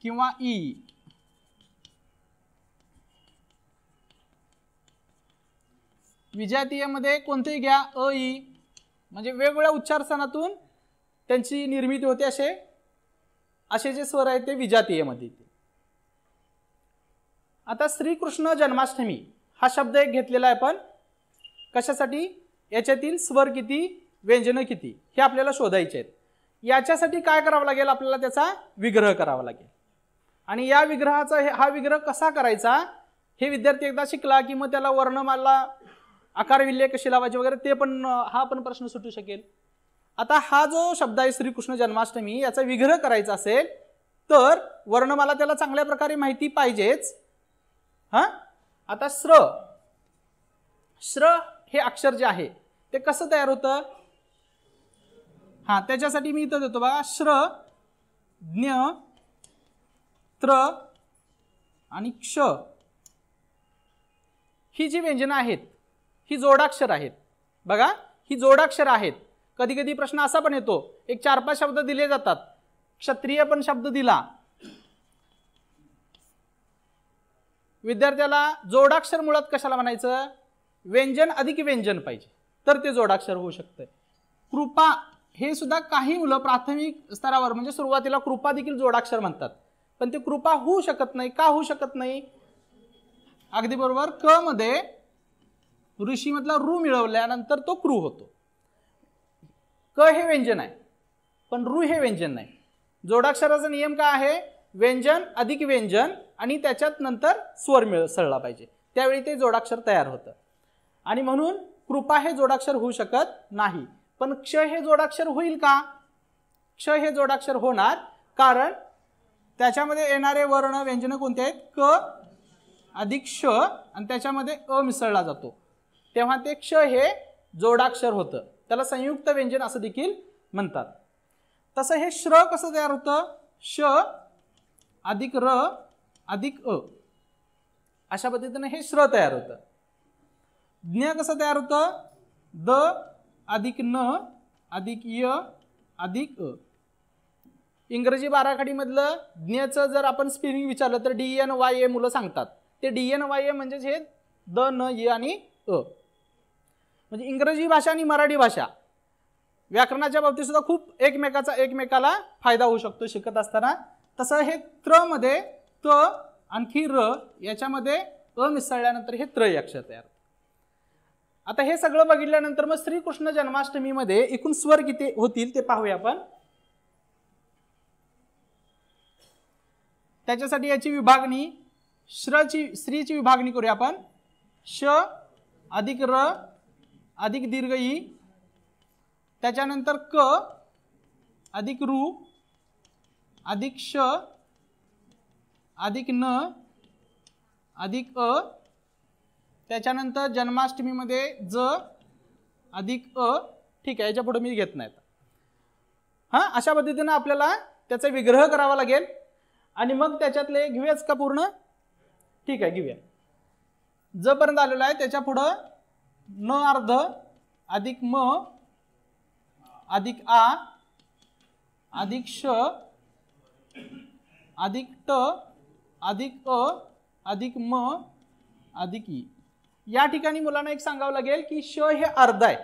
किंवा ई. विजातीय मध्ये कोणतेही घ्या, अ ई, म्हणजे वेगवेगळ्या उच्चार स्थानातून त्यांची निर्मिती होते. असे जे स्वर आहेत ते विजातीयमध्ये. आता श्रीकृष्ण जन्माष्टमी हा शब्द एक घेतलेला आहे आपण कशासाठी? याच्यातील स्वर किती, व्यंजन किती हे आपल्याला शोधायचे आहेत. याच्यासाठी काय करावं लागेल? आपल्याला त्याचा विग्रह करावा लागेल. आणि या विग्रहाचा हा विग्रह कसा करायचा हे विद्यार्थी एकदा शिकला की मग त्याला वर्णमाला आकारविल्हे कशी लावायची वगैरे ते पण हा पण प्रश्न सुटू शकेल. आता हा जो शब्द आहे श्रीकृष्ण जन्माष्टमी याचा विग्रह करायचा असेल तर वर्णमाला त्याला चांगल्या प्रकारे माहिती पाहिजेच. आता श्र हे अक्षर जे आहे ते कसं तयार होतं? त्याच्यासाठी मी इथं देतो बघा. श्र, ज्ञ, त्र आणि क्ष ही जी व्यंजनं आहेत ही जोडाक्षर आहेत. बघा, ही जोडाक्षर आहेत. कधी कधी प्रश्न असा पण येतो, एक 4-5 शब्द दिले जातात, क्षत्रिय पण शब्द दिला, विद्यार्थ्याला जोडाक्षर मुळात कशाला म्हणायचं? व्यंजन अधिक व्यंजन पाहिजे तर ते जोडाक्षर होऊ शकतं. कृपा हे सुद्धा काही मुलं प्राथमिक स्तरावर म्हणजे सुरुवातीला कृपा देखील जोडाक्षर म्हणतात, पण ते कृपा होऊ शकत नाही. का होऊ शकत नाही? अगदी बरोबर, क मध्ये ऋषी मधला रू मिळवल्यानंतर तो क्रू होतो. क हे व्यंजन आहे पण रू हे व्यंजन नाही. जोडाक्षराचा नियम काय आहे? व्यंजन अधिक व्यंजन आणि त्याच्यात नंतर स्वर मिसळला पाहिजे, त्यावेळी ते जोडाक्षर तयार होतं. आणि म्हणून कृपा हे जोडाक्षर होऊ शकत नाही. पण क्ष हे जोडाक्षर होईल का? क्ष हे जोडाक्षर होणार, कारण त्याच्यामध्ये येणारे वर्ण व्यंजन कोणते आहेत? क अधिक श आणि त्याच्यामध्ये अ मिसळला जातो, तेव्हा ते क्ष हे जोडाक्षर होतं. त्याला संयुक्त व्यंजन असं देखील म्हणतात. तसं हे श्र कसं तयार होतं? श अधिक र अधिक अ अशा पद्धतीने हे श्र तयार होतं. ज्ञ कसं तयार होतं? द अधिक न अधिक य अधिक अ. इंग्रजी बाराखडीमधलं ज्ञचं जर आपण स्पेलिंग विचारलं तर DNYA मुलं सांगतात. ते DNYA म्हणजेच हे द न य आणि अ. म्हणजे इंग्रजी भाषा आणि मराठी भाषा व्याकरणाच्या बाबतीत सुद्धा खूप एकमेकाला फायदा होऊ शकतो शिकत असताना. तसं हे त्र मध्ये त आणखी र याच्यामध्ये अ मिसळल्यानंतर हे त्रय अक्षर तयार होतं. आता हे सगळं बघितल्यानंतर मग श्रीकृष्ण जन्माष्टमीमध्ये एकूण स्वर किती होतील ते पाहूया आपण. त्याच्यासाठी याची विभागणी श्रीची विभागणी करूया आपण. श अधिक र अधिक दीर्घ ई, त्याच्यानंतर क अधिक रू अधिक श अधिक न अधिक अ, त्याच्यानंतर जन्माष्टमीमध्ये ज अधिक अ. ठीक आहे, याच्या पुढे मी घेत नाही. अशा पद्धतीनं आपल्याला त्याचा विग्रह करावा लागेल आणि मग त्याच्यातले घेऊयाच का पूर्ण? ठीक आहे, घेऊया. ज पर्यंत आलेलं आहे, त्याच्या पुढं न अर्ध अधिक म अधिक आ अधिक श अधिक ट अधिक अ अधिक म अधिक ई. या ठिकाणी मुलांना एक सांगावं लागेल की श हे अर्ध आहे,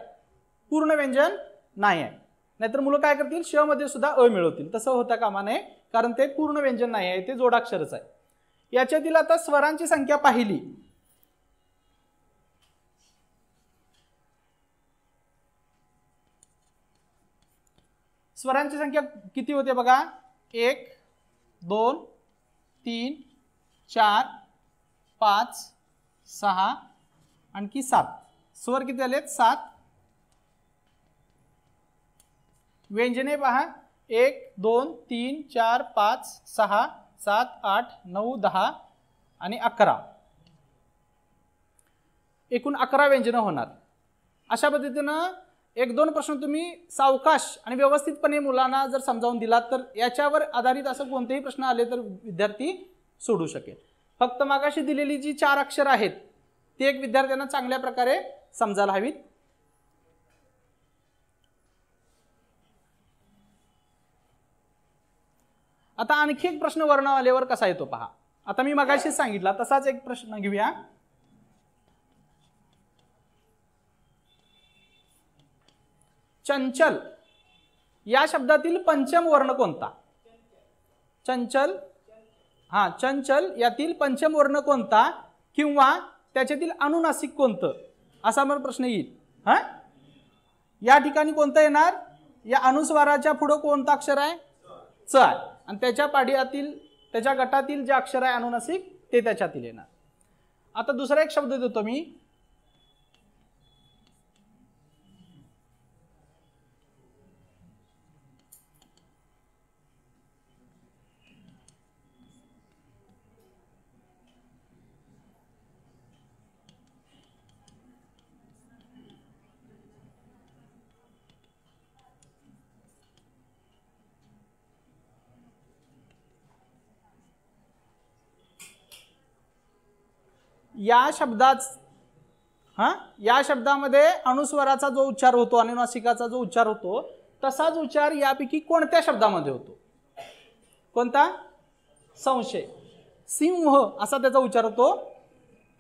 पूर्ण व्यंजन नाही आहे. नाहीतर मुलं काय करतील, श मध्ये सुद्धा अ मिळवतील. तसं होता कामा नये, कारण ते पूर्ण व्यंजन नाही आहे, ते जोडाक्षरच आहे. याच्यातील आता स्वरांची संख्या पाहिली, स्वरांची संख्या किती होते बघा, 1 2 3 4 5 6 आणखी 7. स्वर किती झालेत, 7. व्यंजने पहा, 1 2 3 4 5 6 7 8 9 10 आणि 11. एकूण 11 व्यंजनं होणार. अशा पद्धतीनं 1-2 प्रश्न तुम्ही सावकाश आणि व्यवस्थितपणे मुलांना जर समजावून दिलात तर याच्यावर आधारित असं कोणतेही प्रश्न आले तर विद्यार्थी सोडू शकेल. फक्त मागाशी दिलेली जी 4 अक्षर आहेत ती एक विद्यार्थ्यांना चांगल्या प्रकारे समजायला हवीत. आता आणखी एक प्रश्न वर्णमालेवर कसा येतो पहा. आता मी मगाशीच सांगितला तसाच एक प्रश्न घेऊया. चंचल या शब्दातील पंचम वर्ण कोणता? चंचल, हा चंचल यातील पंचम वर्ण कोणता किंवा त्याच्यातील अनुनासिक कोणतं, असा मला प्रश्न येईल. हा, या ठिकाणी कोणतं येणार, या अनुस्वाराच्या पुढे कोणतं अक्षर आहे, च आहे, आणि त्याच्या पाढ्यातील त्याच्या गटातील जे अक्षर आहे अनुनासिक ते त्याच्यातील येणार. आता दुसरा एक शब्द देतो मी, या शब्दामध्ये अनुस्वाराचा जो उच्चार होतो, अनुनासिकाचा जो उच्चार होतो तसाच उच्चार यापैकी कोणत्या शब्दामध्ये होतो? कोणता? संशय. सिंह असा त्याचा उच्चार होतो.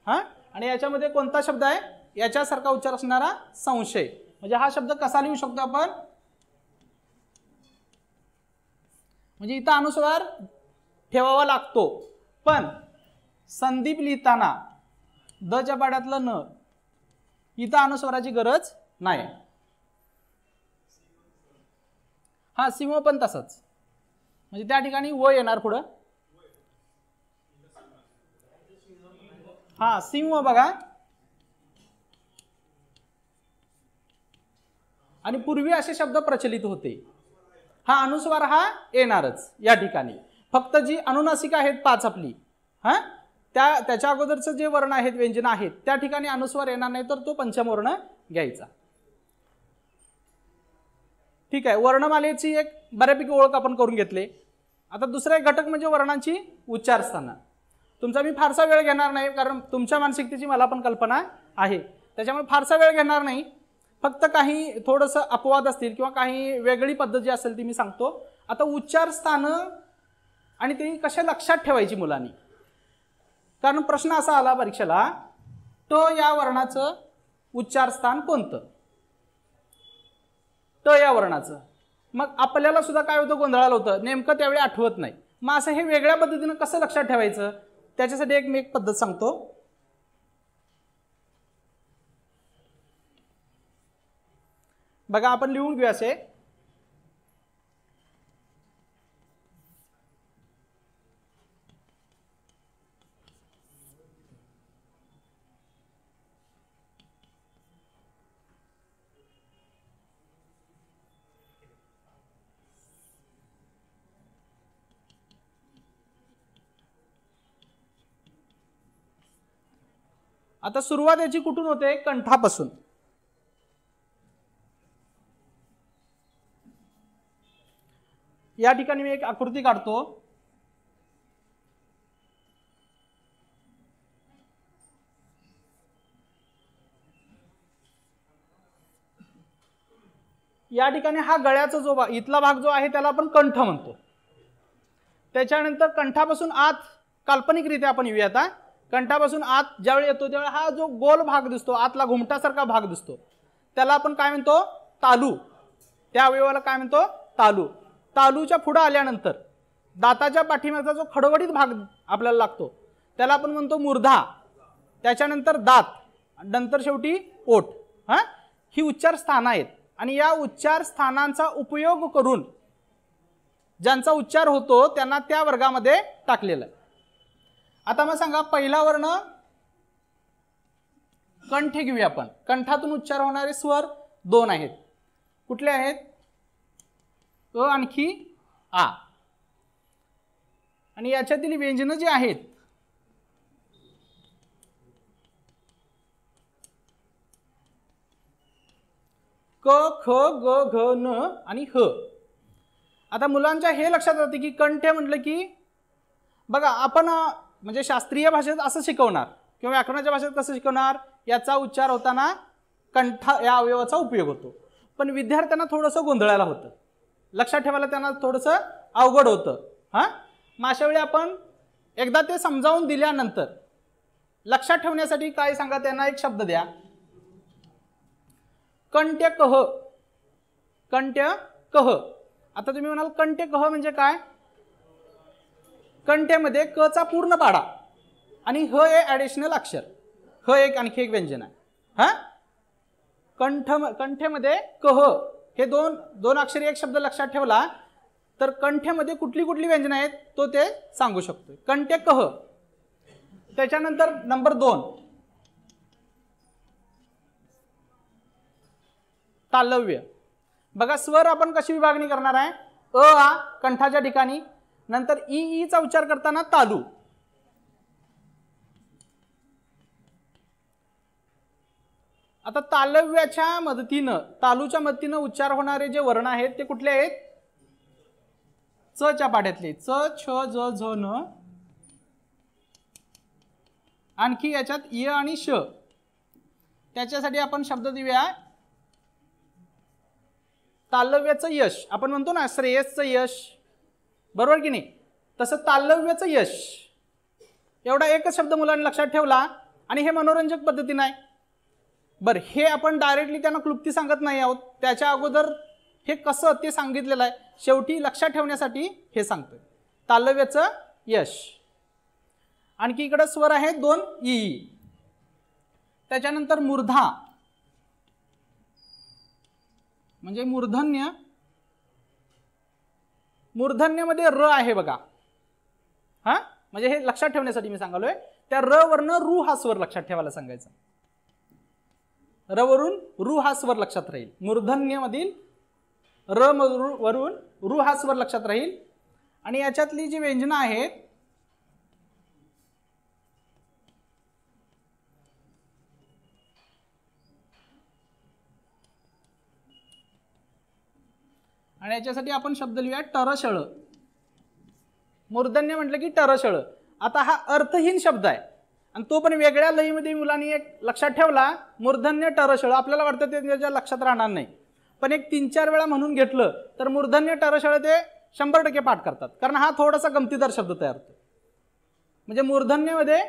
हा, आणि याच्यामध्ये कोणता शब्द आहे याच्यासारखा उच्चार असणारा? संशय. म्हणजे हा शब्द कसा लिहू शकतो आपण? म्हणजे इथं अनुस्वार ठेवावा लागतो, पण संदीप लिहिताना द च्या पाड्यातलं न, इथं अनुस्वाराची गरज नाही. हा, सिंह पण तसंच, म्हणजे त्या ठिकाणी व येणार पुढं. हा, सिंह बघा, आणि पूर्वी असे शब्द प्रचलित होते. हा अनुस्वार हा येणारच या ठिकाणी. फक्त जी अनुनासिका आहेत 5 आपली, हा त्याच्या अगोदरचं जे वर्ण आहेत, व्यंजन आहेत, त्या ठिकाणी अनुस्वार येणार नाही, तर तो पंचम वर्ण घ्यायचा. ठीक आहे, वर्णमालेची एक बऱ्यापैकी ओळख आपण करून घेतली. आता दुसरा एक घटक म्हणजे वर्णांची उच्चारस्थानं. तुमचा मी फारसा वेळ घेणार नाही, कारण तुमच्या मानसिकतेची मला पण कल्पना आहे, त्याच्यामुळे फारसा वेळ घेणार नाही. फक्त काही थोडंसं अपवाद असतील किंवा काही वेगळी पद्धत जी असेल ती मी सांगतो. आता उच्चारस्थानं आणि ती कशा लक्षात ठेवायची मुलांनी, कारण प्रश्न असा आला परीक्षेला, ट या वर्णाचं उच्चारस्थान कोणतं? ट या वर्णाचं. मग आपल्याला सुद्धा काय होतं, गोंधळाला होतं, नेमकं त्यावेळी आठवत नाही. मग असं हे वेगळ्या पद्धतीनं कसं लक्षात ठेवायचं, त्याच्यासाठी मी एक पद्धत सांगतो. बघा, आपण लिहून घेऊया असे. आता सुरुवात याची कुठून होते? कंठापासून. या ठिकाणी मी एक आकृती काढतो. या ठिकाणी हा गळ्याचा जो इथला भाग जो आहे त्याला आपण कंठ म्हणतो. त्याच्यानंतर कंठापासून आत काल्पनिकरित्या आपण येऊया. आता कंठापासून आत ज्यावेळी येतो त्यावेळी हा जो गोल भाग दिसतो, आतला घुमटासारखा भाग दिसतो, त्याला आपण काय म्हणतो? तालू. त्या अवयवाला काय म्हणतो? तालू. तालूच्या पुढे आल्यानंतर दाताच्या पाठीमागचा जो खडबडीत भाग आपल्याला लागतो त्याला आपण म्हणतो मूर्धा. त्याच्यानंतर दात, नंतर शेवटी ओठ. ही उच्चार स्थानं आहेत आणि या उच्चार स्थानांचा उपयोग करून ज्यांचा उच्चार होतो त्यांना त्या वर्गामध्ये टाकलेला आहे. आता मग सांगा, पहिला वर्ण कंठ घेऊया आपण. कंठातून उच्चार होणारे स्वर 2 आहेत. कुठले आहेत? अ आणखी आ. आणि याच्यातील व्यंजनं जी आहेत क, ख, ग, घ, न आणि ह. आता मुलांच्या हे लक्षात राहते की कंठ म्हटलं की बघा आपण म्हणजे शास्त्रीय भाषेत असं शिकवणार किंवा व्याकरणाच्या भाषेत कसं शिकवणार, याचा उच्चार होताना कंठ या अवयवाचा उपयोग होतो. पण विद्यार्थ्यांना थोडंसं गोंधळायला होतं, लक्षात ठेवायला त्यांना थोडंसं अवघड होतं. मग अशा वेळी आपण एकदा ते समजावून दिल्यानंतर लक्षात ठेवण्यासाठी काय सांगा, त्यांना एक शब्द द्या. कंट्य कह. कंट्य कह. आता तुम्ही म्हणाल कंट्य कह म्हणजे काय? कंठ्यामध्ये क चा पूर्ण पाडा आणि ह हे ॲडिशनल अक्षर. ह एक आणखी एक व्यंजन आहे. कंठेमध्ये कह हे दोन अक्षरी एक शब्द लक्षात ठेवला तर कंठेमध्ये कुठली कुठली व्यंजन आहेत तो ते सांगू शकतो. कंठ्य कह. त्याच्यानंतर नंबर 2 तालव्य. बघा स्वर आपण कशी विभागणी करणार आहे? अ आ कंठाच्या ठिकाणी, नंतर ई चा उच्चार करताना तालू. आता तालव्याच्या मदतीनं, तालूच्या मदतीनं उच्चार होणारे जे वर्ण आहेत ते कुठले आहेत? च च्या पाड्यातले. च, छ, ज, झ, न. आणखी याच्यात य आणि श. त्याच्यासाठी आपण शब्द देऊया तालव्याचं यश. आपण म्हणतो ना श्रेयसचं यश, बरोबर की नाही? तसं तालव्याचं यश एवढा एकच शब्द मुलांनी लक्षात ठेवला आणि हे मनोरंजक पद्धतीने आहे. बरं, हे आपण डायरेक्टली त्यांना क्लुप्ती सांगत नाही आहोत, त्याच्या अगोदर हे कसं ते सांगितलेलं आहे. शेवटी लक्षात ठेवण्यासाठी हे सांगतोय तालव्याचं यश. आणखी इकडे स्वर आहेत 2 ई. त्याच्यानंतर मूर्धा म्हणजे मूर्धन्य. मूर्धन्यमध्ये र आहे बघा. म्हणजे हे लक्षात ठेवण्यासाठी मी सांगालोय. त्या र वरनं रू हा स्वर लक्षात ठेवायला सांगायचा. र वरून रू हा स्वर लक्षात राहील. मूर्धन्यमधील र वरून रू हा स्वर लक्षात राहील. आणि याच्यातली जी व्यंजनं आहेत आणि याच्यासाठी आपण शब्द लिहूया टरशळ. मूर्धन्य म्हटलं की टरशळ. आता हा अर्थहीन शब्द आहे आणि तो पण वेगळ्या लयीमध्ये मुलांनी एक लक्षात ठेवला. मूर्धन्य टरशळ आपल्याला वाटतं ते त्याच्या लक्षात राहणार नाही, पण एक 3-4 वेळा म्हणून घेतलं तर मूर्धन्य टरशळ ते 100% पाठ करतात, कारण हा थोडासा गमतीदार शब्द तयार होतो. म्हणजे मूर्धन्यमध्ये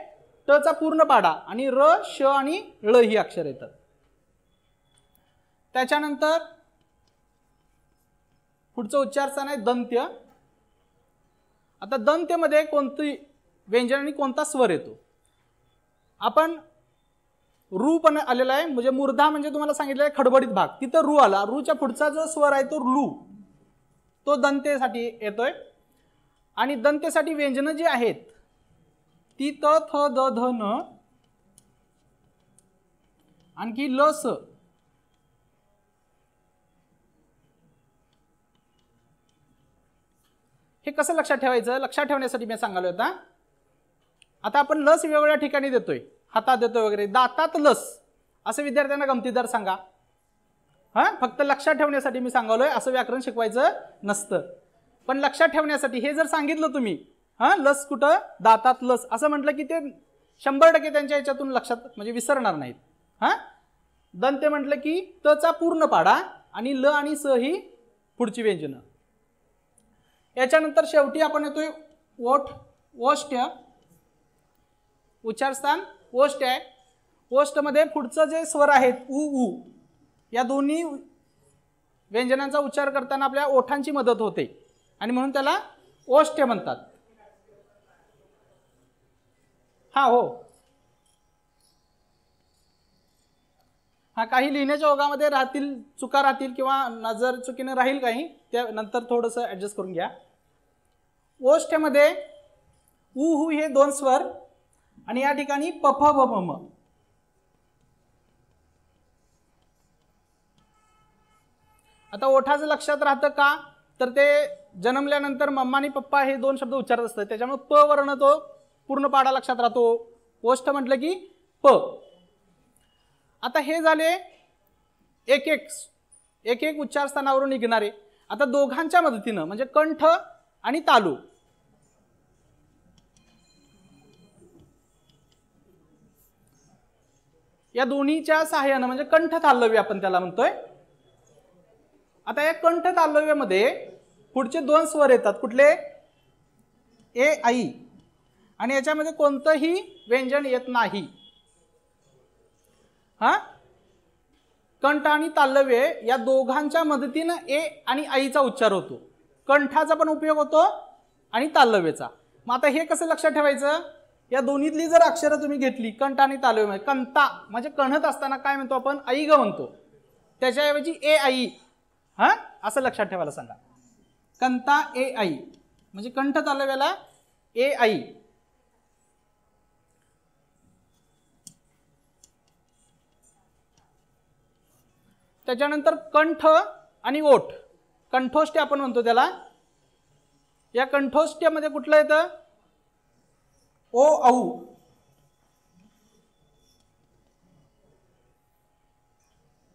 ट चा पूर्ण पाडा आणि र, श आणि ळ ही अक्षर येतात. त्याच्यानंतर पुढचं उच्चारस्थान आहे दंत्य. आता दंत्यमध्ये कोणती व्यंजन आणि कोणता स्वर येतो? आपण रू पण आलेला आहे. म्हणजे मूर्धा म्हणजे तुम्हाला सांगितलं आहे खडबडीत भाग, तिथं रू आला. रूच्या पुढचा जो स्वर आहे तो लू, तो दंतेसाठी येतोय. आणि दंतेसाठी व्यंजनं जी आहेत ती त, थ, द, ध, न आणखी ल, स. हे कसं लक्षात ठेवायचं? लक्षात ठेवण्यासाठी मी सांगालो होता. आता आपण लस वेगवेगळ्या ठिकाणी देतोय, हातात देतोय वगैरे, दातात लस असं विद्यार्थ्यांना गमतीदार सांगा. फक्त लक्षात ठेवण्यासाठी मी सांगालोय, असं व्याकरण शिकवायचं नसतं. पण लक्षात ठेवण्यासाठी हे जर सांगितलं तुम्ही लस कुठं? दातात लस असं म्हटलं की ते 100% त्यांच्या याच्यातून लक्षात म्हणजे विसरणार नाहीत. दंते म्हटलं की त चा पूर्ण पाडा आणि ल आणि स ही पुढची व्यंजनं. याच्यानंतर शेवटी आपण येतोय ओठ, ओष्ठ्य. उच्चारस्थान ओष्ठ आहे. ओष्ठमध्ये पुढचं जे स्वर आहेत उ उ या दोन्ही व्यंजनांचा उच्चार करताना आपल्या ओठांची मदत होते आणि म्हणून त्याला ओष्ठ म्हणतात. हा हो हा काही लिहिण्याच्या ओघामध्ये राहतील चुका राहतील किंवा नजर चुकीने राहील काही, त्या नंतर थोडंसं ऍडजस्ट करून घ्या. ओष्ठ्यामध्ये उ हु हे दोन स्वर आणि या ठिकाणी प फ ब भ म. आता ओठाचं लक्षात राहतं का, तर ते जन्मल्यानंतर मम्मा आणि पप्पा हे दोन शब्द उच्चारत असतात, त्याच्यामुळे प वर्ण तो पूर्ण पाडा लक्षात राहतो. ओष्ठ म्हटलं की प. आता हे झाले एक एक उच्चारस्थानावरून निघणारे. आता दोघांच्या मदतीनं म्हणजे कंठ आणि तालू या दोन्हीच्या सहाय्यानं म्हणजे कंठ तालव्य आपण त्याला म्हणतोय. आता या कंठ तालव्यामध्ये पुढचे दोन स्वर येतात कुठले, ए आई, आणि याच्यामध्ये कोणतंही व्यंजन येत नाही. हा कंठ आणि तालव्य या दोघांच्या मदतीनं ए आणि आईचा उच्चार होतो. कंठाचा पण उपयोग होतो आणि तालव्याचा. मग आता हे कसं लक्षात ठेवायचं, या दोन्हीतली जर अक्षरं तुम्ही घेतली कंठ आणि तालव्य, कंता म्हणजे कणत असताना काय म्हणतो आपण, आई ग म्हणतो, त्याच्याऐवजी ए आई, हा असं लक्षात ठेवायला सांगा. कंता ए आई म्हणजे कंठ तालव्याला ए आई. त्याच्यानंतर कंठ आणि ओठ, कंठोष्ठ आपण म्हणतो त्याला. या कंठोष्ठ्यामध्ये कुठलं येतं, ओ औ.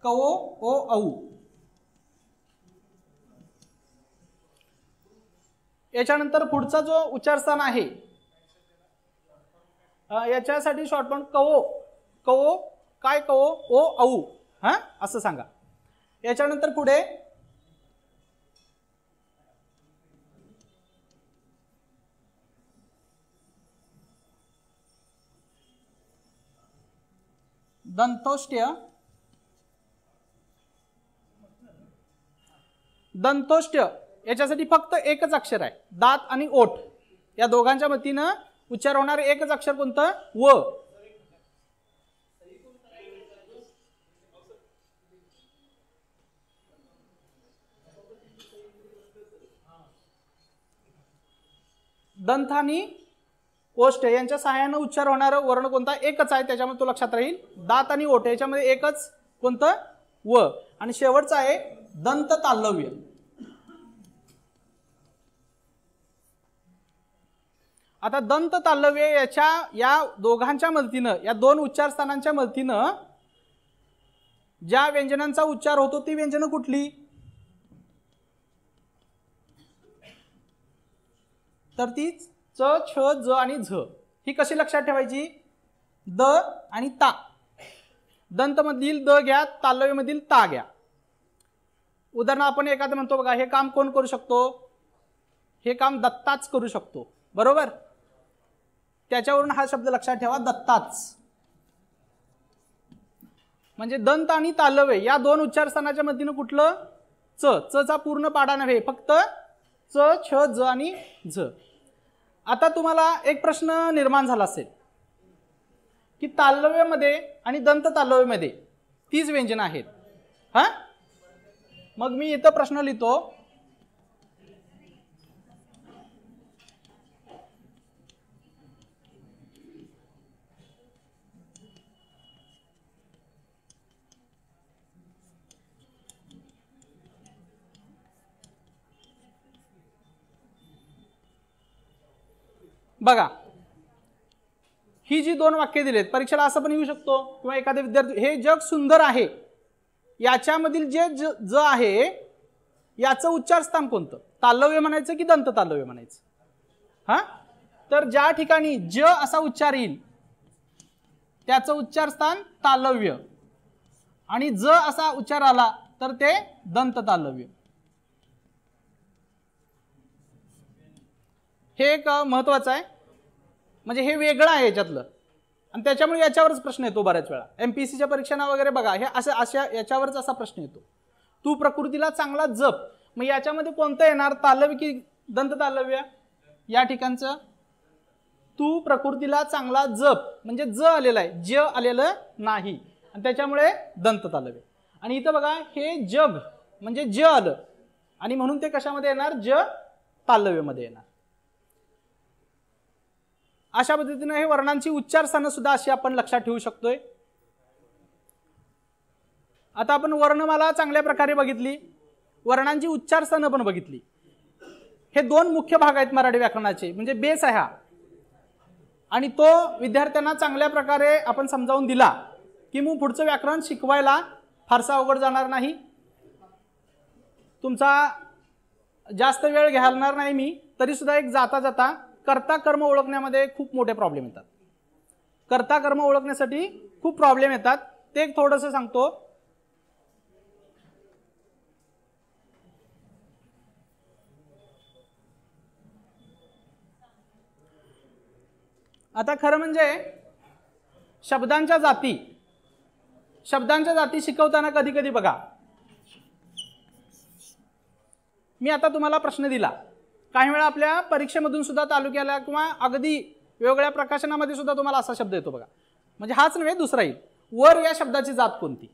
कओ ओ औ. याच्यानंतर पुढचा जो उच्चारस्थान आहे याच्यासाठी शॉर्ट फॉर्म कओ. कओ काय, कओ ओ औ, हा असं सांगा. याच्यानंतर पुढे दंतोष्ट्य. दंतोष्ट्य याच्यासाठी फक्त एकच अक्षर आहे, दात आणि ओठ या दोघांच्या मदतीनं उच्चार होणारे एकच अक्षर कोणतं, व. दंत आणि ओष्ठ यांच्या सहाय्यानं उच्चार होणारं वर्ण कोणता, एकच आहे, त्याच्यामुळे तो लक्षात राहील. दात आणि ओठ याच्यामध्ये एकच कोणतं, व. आणि शेवटचं आहे दंत तालव्य. आता दंत तालव्य या दोघांच्या मदतीनं, या दोन उच्चारस्थानांच्या मदतीनं ज्या व्यंजनांचा उच्चार होतो ती व्यंजनं कुठली, तर ती च छ ज आणि झ. ही कशी लक्षात ठेवायची, द आणि ता. दंत मधील द घ्या, तालव्य मधील ता घ्या. उदाहरण आपण एखादं म्हणतो बघा, हे काम कोण करू शकतो, हे काम दत्ताच करू शकतो, बरोबर. त्याच्यावरून हा शब्द लक्षात ठेवा, दत्ताच. म्हणजे दंत आणि तालव्य या दोन उच्चारस्थानाच्या मदतीनं कुठलं, च चा पूर्ण पाडा नव्हे, फक्त च छ ज आणि झ. आता तुम्हाला एक प्रश्न निर्माण झाला असेल की तालव्यामध्ये आणि दंत तालव्यामध्ये तीच व्यंजन आहेत, हा. मग मी इथं प्रश्न लिहितो, बघा ही जी दोन वाक्य दिलेत, परीक्षेला असं पण येऊ शकतो किंवा एखाद्या विद्यार्थी, हे जग सुंदर आहे याच्यामधील जे ज आहे याचं उच्चारस्थान कोणतं, तालव्य म्हणायचं की दंत तालव्य म्हणायचं, हा. तर ज्या ठिकाणी ज असा उच्चार येईल त्याचं उच्चारस्थान तालव्य, आणि ज असा उच्चार आला तर ते दंत तालव्य. हे एक महत्वाचं आहे, म्हणजे हे वेगळं आहे याच्यातलं. आणि त्याच्यामुळे याच्यावरच प्रश्न येतो बऱ्याच वेळा, MPSCच्या परीक्षांना वगैरे बघा, हे अशा याच्यावरच असा प्रश्न येतो, तू प्रकृतीला चांगला जप. मग याच्यामध्ये कोणतं येणार, तालव्य की दंत तालव्य? या ठिकाणचं तू प्रकृतीला चांगला जप म्हणजे ज आलेला आहे, ज आलेलं नाही, आणि त्याच्यामुळे दंत तालव्य. आणि इथं बघा हे जग म्हणजे ज आलं आणि म्हणून ते कशामध्ये येणार, ज तालव्यमध्ये येणार. अशा पद्धतीने हे वर्णांची उच्चारस्थानं सुद्धा अशी आपण लक्षात ठेवू शकतोय. आता आपण वर्णमाला चांगल्या प्रकारे बघितली, वर्णांची उच्चारस्थानं पण बघितली. हे दोन मुख्य भाग आहेत मराठी व्याकरणाचे, म्हणजे बेस आहे हा, आणि तो विद्यार्थ्यांना चांगल्या प्रकारे आपण समजावून दिला की मग पुढचं व्याकरण शिकवायला फारसा अवघड जाणार नाही, तुमचा जास्त वेळ घालणार नाही मी. तरी सुद्धा एक जाता जाता कर्ता कर्म ओळखण्यामध्ये खूप मोठे प्रॉब्लेम येतात, कर्ता कर्म ओळखण्यासाठी खूप प्रॉब्लेम येतात, ते एक थोडंसं सांगतो. आता खरं म्हणजे शब्दांच्या जाती शिकवताना कधी कधी बघा, मी आता तुम्हाला प्रश्न दिला, काही वेळा आपल्या परीक्षेमधून सुद्धा तालुक्याला किंवा अगदी वेगवेगळ्या प्रकाशनामध्ये सुद्धा तुम्हाला असा शब्द येतो बघा, म्हणजे हाच नव्हे दुसरा येईल, वर या शब्दाची जात कोणती?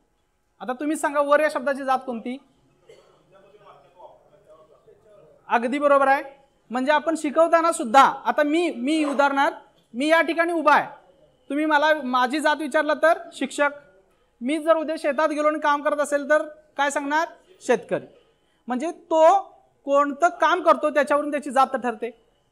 आता तुम्ही सांगा, वर या शब्दाची जात कोणती? अगदी बरोबर आहे. म्हणजे आपण शिकवताना सुद्धा, आता मी उदाहरणार्थ मी या ठिकाणी उभा आहे, तुम्ही मला माझी जात विचारला तर शिक्षक, मी जर उद्या शेतात गेलो आणि काम करत असेल तर काय सांगणार, शेतकरी. म्हणजे तो कोणतं काम करतो त्याच्यावरून त्याची जात ठरते.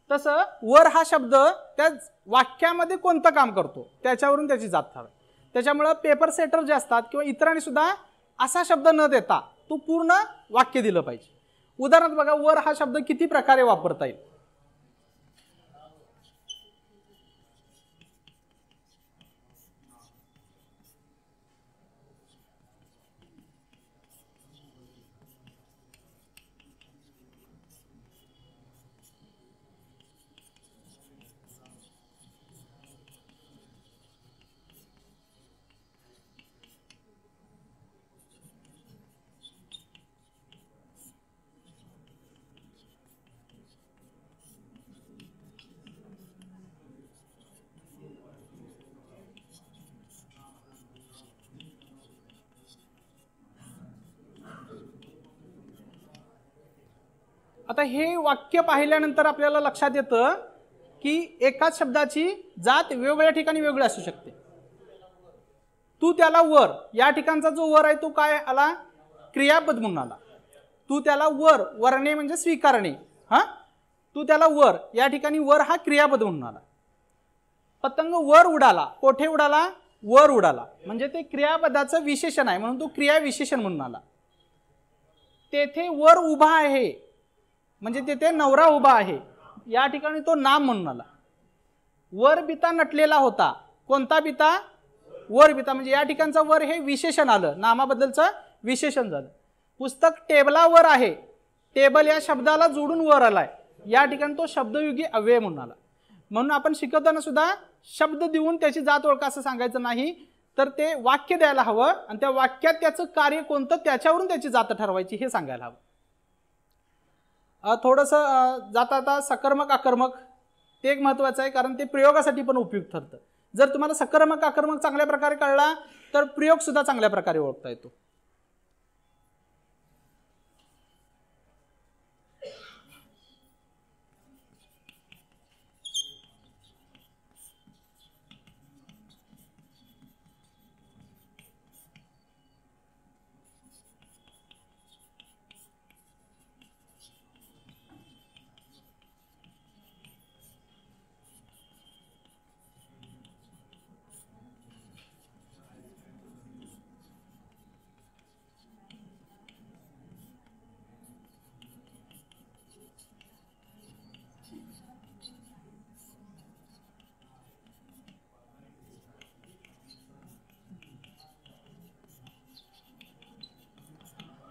तसं वर हा शब्द त्या वाक्यामध्ये कोणतं काम करतो त्याच्यावरून त्याची जात ठरते. त्याच्यामुळं पेपर सेटर जे असतात किंवा इतरांनी सुद्धा असा शब्द न देता तो पूर्ण वाक्य दिलं पाहिजे. उदाहरणार्थ बघा, वर हा शब्द किती प्रकारे वापरता येईल. आता हे वाक्य पाहिल्यानंतर आपल्याला लक्षात येतं की एकाच शब्दाची जात वेगवेगळ्या ठिकाणी वेगळी असू शकते. तू त्याला वर, या ठिकाणचा जो वर आहे तो काय आला, क्रियापद म्हणून आला. तू त्याला वर, वरणे म्हणजे स्वीकारणे, हा, तू त्याला वर, या ठिकाणी वर हा क्रियापद म्हणून आला. पतंग वर उडाला, कोठे उडाला, वर उडाला, म्हणजे ते क्रियापदाचं विशेषण आहे म्हणून तो क्रिया विशेषण म्हणून आला. तेथे वर उभा आहे म्हणजे तेथे नवरा उभा आहे, या ठिकाणी तो नाम म्हणून आला. वर बिता नटलेला होता, कोणता बिता, वर बिता, म्हणजे या ठिकाणचा वर हे विशेषण आलं, नामाबद्दलचं विशेषण झालं. पुस्तक टेबलावर आहे, टेबल या शब्दाला जोडून वर आलाय, या ठिकाणी तो शब्दयुगी अव्यय म्हणून आला. म्हणून आपण शिकवताना सुद्धा शब्द देऊन त्याची जात ओळखा असं सांगायचं नाही, तर ते वाक्य द्यायला हवं आणि त्या वाक्यात त्याचं कार्य कोणतं त्याच्यावरून त्याची जात ठरवायची हे सांगायला हवं. थोडंसं जाता सकर्मक आकर्मक ते एक महत्त्वाचं आहे, कारण ते प्रयोगासाठी पण उपयुक्त ठरतं. जर तुम्हाला सकर्मक आकर्मक चांगल्या प्रकारे कळला तर प्रयोग सुद्धा चांगल्या प्रकारे ओळखता येतो.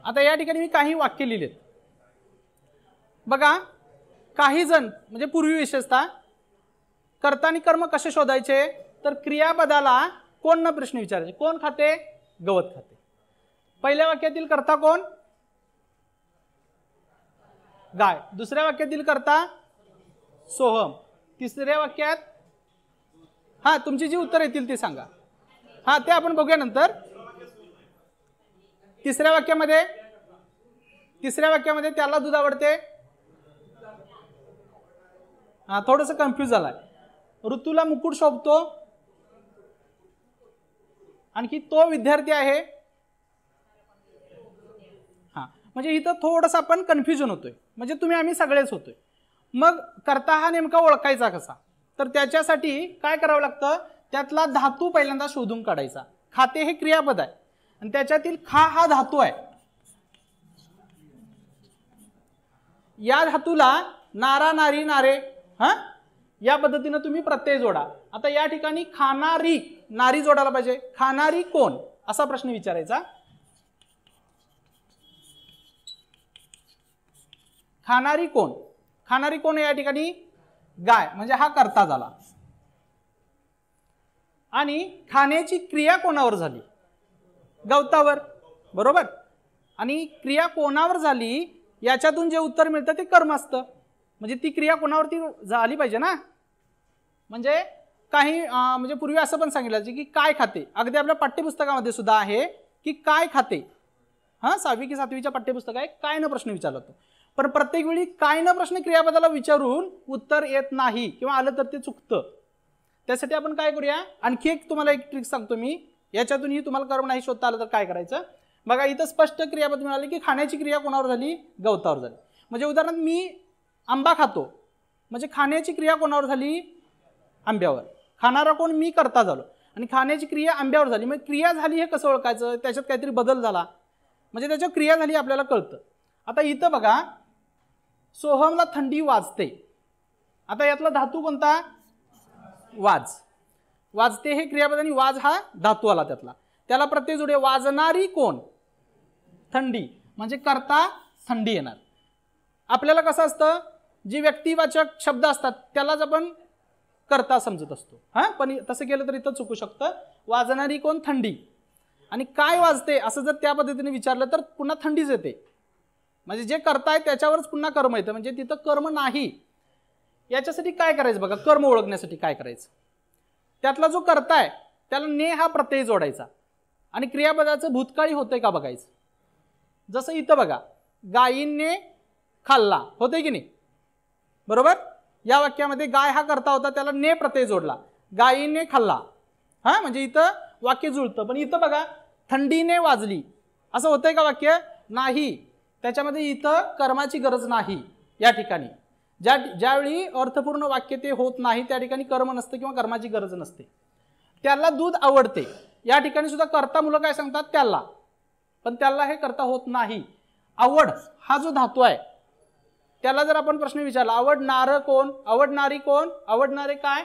आता या ठिकाणी मी काही वाक्य लिहिलेत बघा. काही जण म्हणजे पूर्वी विशेषतः कर्ता आणि कर्म कसे शोधायचे, तर क्रियापदाला कोण न प्रश्न विचारायचे, कोण खाते, गवत खाते. पहिल्या वाक्यातील कर्ता कोण, गाय. दुसऱ्या वाक्यातील कर्ता सोहम. तिसऱ्या वाक्यात हा तुमची जी उत्तर येतील ते सांगा. हा ते आपण बघूया नंतर. तिसऱ्या वाक्यामध्ये त्याला दूध आवडते. हा थोडंसं कन्फ्यूज झालाय. ऋतूला मुकुट शोभतो. आणखी तो विद्यार्थी आहे. हा म्हणजे इथं थोडंसं आपण कन्फ्युजन होतोय, म्हणजे तुम्ही आम्ही सगळेच होतोय. मग कर्ता हा नेमका ओळखायचा कसा, तर त्याच्यासाठी काय करावं लागतं, त्यातला धातू पहिल्यांदा शोधून काढायचा. खाते हे क्रियापद आहे आणि त्याच्यातील खा हा धातू आहे. या धातूला नारा, नारी, नारे हा या पद्धतीने तुम्ही प्रत्यय जोडा. आता या ठिकाणी खाणारी नारी जोडायला पाहिजे. खाणारी कोण असा प्रश्न विचारायचा. खाणारी कोण, खाणारी कोण या ठिकाणी गाय, म्हणजे हा कर्ता झाला. आणि खाण्याची क्रिया कोणावर झाली, गवतावर, बरोबर. आणि क्रिया कोणावर झाली याच्यातून जे उत्तर मिळतं ते कर्म असतं. म्हणजे ती क्रिया कोणावरती झाली पाहिजे ना. म्हणजे काही म्हणजे पूर्वी असं पण सांगितलं की काय खाते, अगदी आपल्या पाठ्यपुस्तकामध्ये सुद्धा आहे की काय खाते. हा 6वी की 7वीच्या पाठ्यपुस्तक आहे, काय न प्रश्न विचारला तो. पण प्रत्येक वेळी काय न प्रश्न क्रियापदाला विचारून उत्तर येत नाही किंवा आलं तर ते चुकतं. त्यासाठी आपण काय करूया, आणखी एक तुम्हाला एक ट्रिक सांगतो मी, याच्यातूनही तुम्हाला कर्म नाही शोधता आलं तर काय करायचं. बघा इथं स्पष्ट क्रियापद मिळाले की खाण्याची क्रिया कोणावर झाली, गवतावर झाली. म्हणजे उदाहरणार्थ मी आंबा खातो, म्हणजे खाण्याची क्रिया कोणावर झाली, आंब्यावर. खाणारा कोण, मी कर्ता झालो आणि खाण्याची क्रिया आंब्यावर झाली. मग क्रिया झाली हे कसं ओळखायचं, त्याच्यात काहीतरी बदल झाला म्हणजे त्याच्यावर क्रिया झाली आपल्याला कळतं. आता इथं बघा सोहमला थंडी वाजते. आता यातला धातू कोणता, वाज. वाजते हे क्रियापद आणि वाज हा धातू आला त्यातला. त्याला प्रत्यय जोडे. वाजणारी कोण, थंडी, म्हणजे कर्ता थंडी येणार. आपल्याला कसं असतं, जी व्यक्तिवाचक शब्द असतात त्यालाच आपण कर्ता समजत असतो. हा पण तसं केलं तर इथं चुकू शकतं. वाजणारी कोण, थंडी. आणि काय वाजते असं जर त्या पद्धतीने विचारलं तर पुन्हा थंडीच येते. म्हणजे जे कर्ता आहे त्याच्यावरच पुन्हा कर्म येतं, म्हणजे तिथं कर्म नाही. याच्यासाठी काय करायचं बघा, कर्म ओळखण्यासाठी काय करायचं, त्यातला जो कर्ता आहे त्याला ने हा प्रत्यय जोडायचा आणि क्रियापदाचं भूतकाळी होतंय का बघायचं. जसं इथं बघा गायीने खाल्ला, होतंय की नाही, बरोबर. या वाक्यामध्ये गाय हा कर्ता होता, त्याला ने प्रत्यय जोडला, गायीने खाल्ला. हा म्हणजे इथं वाक्य जुळतं. पण इथं बघा थंडीने वाजली, असं होतंय का वाक्य, नाही. त्याच्यामध्ये इथं कर्माची गरज नाही. या ठिकाणी ज्यावेळी अर्थपूर्ण वाक्य ते होत नाही त्या ठिकाणी कर्म नसतं किंवा कर्माची गरज नसते. त्याला दूध आवडते, या ठिकाणी सुद्धा कर्ता मुलं काय सांगतात, त्याला, पण त्याला हे कर्ता होत नाही. आवड हा जो धातू आहे त्याला जर आपण प्रश्न विचारला, आवडणार कोण, आवडणारी कोण, आवडणारे काय,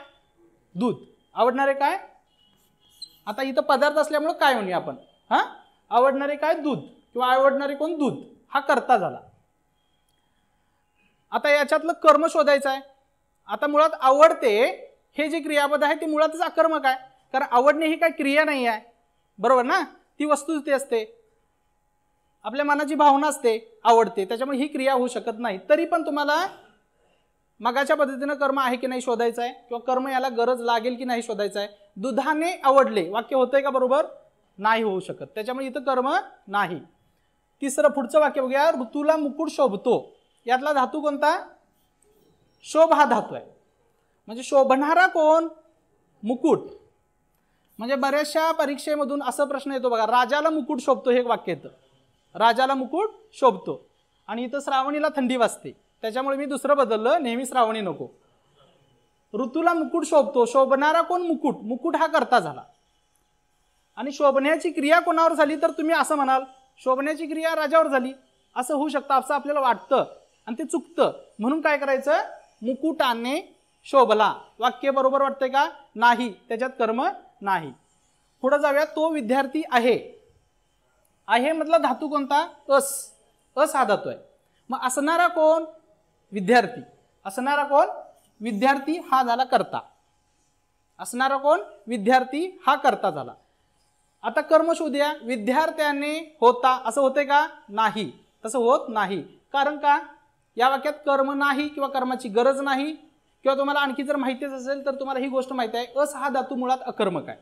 दूध. आवडणारे काय, आता इथं पदार्थ असल्यामुळे काय म्हणूया आपण, हा आवडणारे काय, दूध, किंवा आवडणारे कोण, दूध, हा कर्ता झाला. आता याच्यातलं कर्म शोधायचं आहे. आता मुळात आवडते हे जे क्रियापद आहे ते मुळातच अकर्मक आहे, कारण आवडणे ही काही क्रिया नाही आहे, बरोबर ना. ती वस्तुस्थिती असते, आपल्या मनाची भावना असते, आवडते, त्याच्यामुळे ही क्रिया होऊ शकत नाही. तरी पण तुम्हाला मगाच्या पद्धतीनं कर्म आहे की नाही शोधायचं आहे, किंवा कर्म याला गरज लागेल की नाही शोधायचं आहे. दुधाने आवडले वाक्य होतंय का, बरोबर, नाही होऊ शकत, त्याच्यामुळे इथं कर्म नाही. तिसरं पुढचं वाक्य बघूया, ऋतूला मुकुट शोभतो. यातला धातू कोणता, शोभ हा धातू आहे. म्हणजे शोभणारा कोण, मुकुट. म्हणजे बऱ्याचशा परीक्षेमधून असं प्रश्न येतो बघा, राजाला मुकुट शोभतो हे वाक्य येतं, राजाला मुकुट शोभतो. आणि इथं श्रावणीला थंडी वाजते, त्याच्यामुळे मी दुसरं बदललं, नेहमी श्रावणी नको. ऋतूला मुकुट शोभतो, शोभणारा कोण, मुकुट. मुकुट हा कर्ता झाला. आणि शोभण्याची क्रिया कोणावर झाली तर तुम्ही असं म्हणाल, शोभण्याची क्रिया राजावर झाली, असं होऊ शकतं, असं आपल्याला वाटतं आणि ते चुकतं. म्हणून काय करायचं, मुकुटाने शोभला. वाक्य बरोबर वाटतंय का, नाही, त्याच्यात कर्म नाही. पुढे जाऊया, तो विद्यार्थी आहे. आहे मधला धातू कोणता, अस. अस हा धातू आहे. मग असणारा कोण, विद्यार्थी. असणारा कोण, विद्यार्थी हा झाला कर्ता. असणारा कोण? विद्यार्थी हा कर्ता झाला. आता कर्म शोधूया. विद्यार्थ्याने होता असं होते का? नाही, तसं होत नाही. कारण का? या वाक्यात कर्म नाही किंवा कर्माची गरज नाही. किंवा तुम्हाला आणखी जर माहितीच असेल तर तुम्हाला ही गोष्ट माहिती आहे, अस हा धातू मुळात अकर्मक आहे.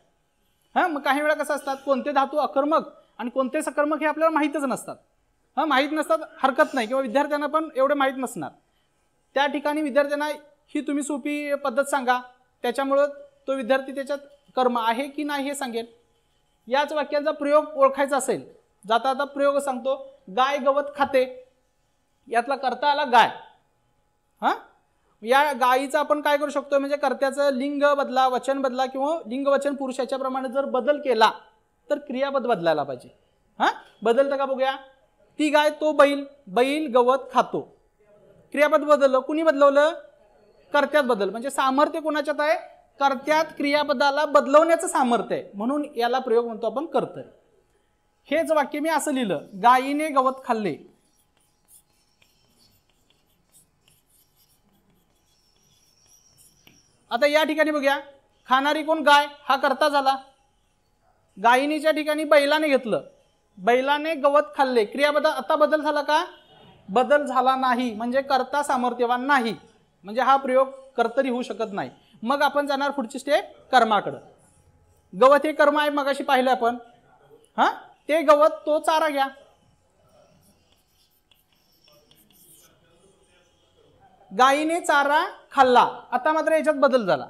हां, मग काही वेळा कसं असतात, कोणते धातू अकर्मक आणि कोणते सकर्मक हे आपल्याला माहीतच नसतात. हां, माहीत नसतात हरकत नाही, किंवा विद्यार्थ्यांना पण एवढे माहीत नसणार. त्या ठिकाणी विद्यार्थ्यांना ही तुम्ही सोपी पद्धत सांगा, त्याच्यामुळं तो विद्यार्थी त्याच्यात कर्म आहे की नाही हे सांगेल. याच वाक्याचा प्रयोग ओळखायचा असेल, जाता आता प्रयोग सांगतो. गाय गवत खाते, यातला कर्ता आला गाय. हां, या गायीचा आपण काय करू शकतो, म्हणजे कर्त्याचं लिंग बदला, वचन बदला, किंवा लिंग वचन पुरुष याच्याप्रमाणे जर बदल केला तर क्रियापद बदलायला पाहिजे. हां, बदलतं का बघूया. ती गाय, तो बैल, बैल गवत खातो. क्रियापद बदललं, कुणी बदलवलं? कर्त्यात बदल. म्हणजे सामर्थ्य कोणाच्यात आहे? कर्त्यात क्रियापदाला बदलवण्याचं सामर्थ्य आहे, म्हणून याला प्रयोग म्हणतो आपण कर्तरी. हेच वाक्य मी असं लिहिलं, गायीने गवत खाल्ले. आता या ठिकाणी बघूया, खाणारी कोण? गाय, हा कर्ता झाला. गायीनीच्या ठिकाणी बैलाने घेतलं, बैलाने गवत खाल्ले. क्रियापद आता बदल झाला का? बदल झाला नाही, म्हणजे कर्ता सामर्थ्यवान नाही, म्हणजे हा प्रयोग कर्तरी होऊ शकत नाही. मग आपण जाणार पुढची स्टेप कर्माकडं. गवत हे कर्म आहे, मगाशी पाहिलं आपण. हां, ते गवत, तो चारा घ्या. गायीने चारा खाल्ला. आता मात्र याच्यात बदल झाला.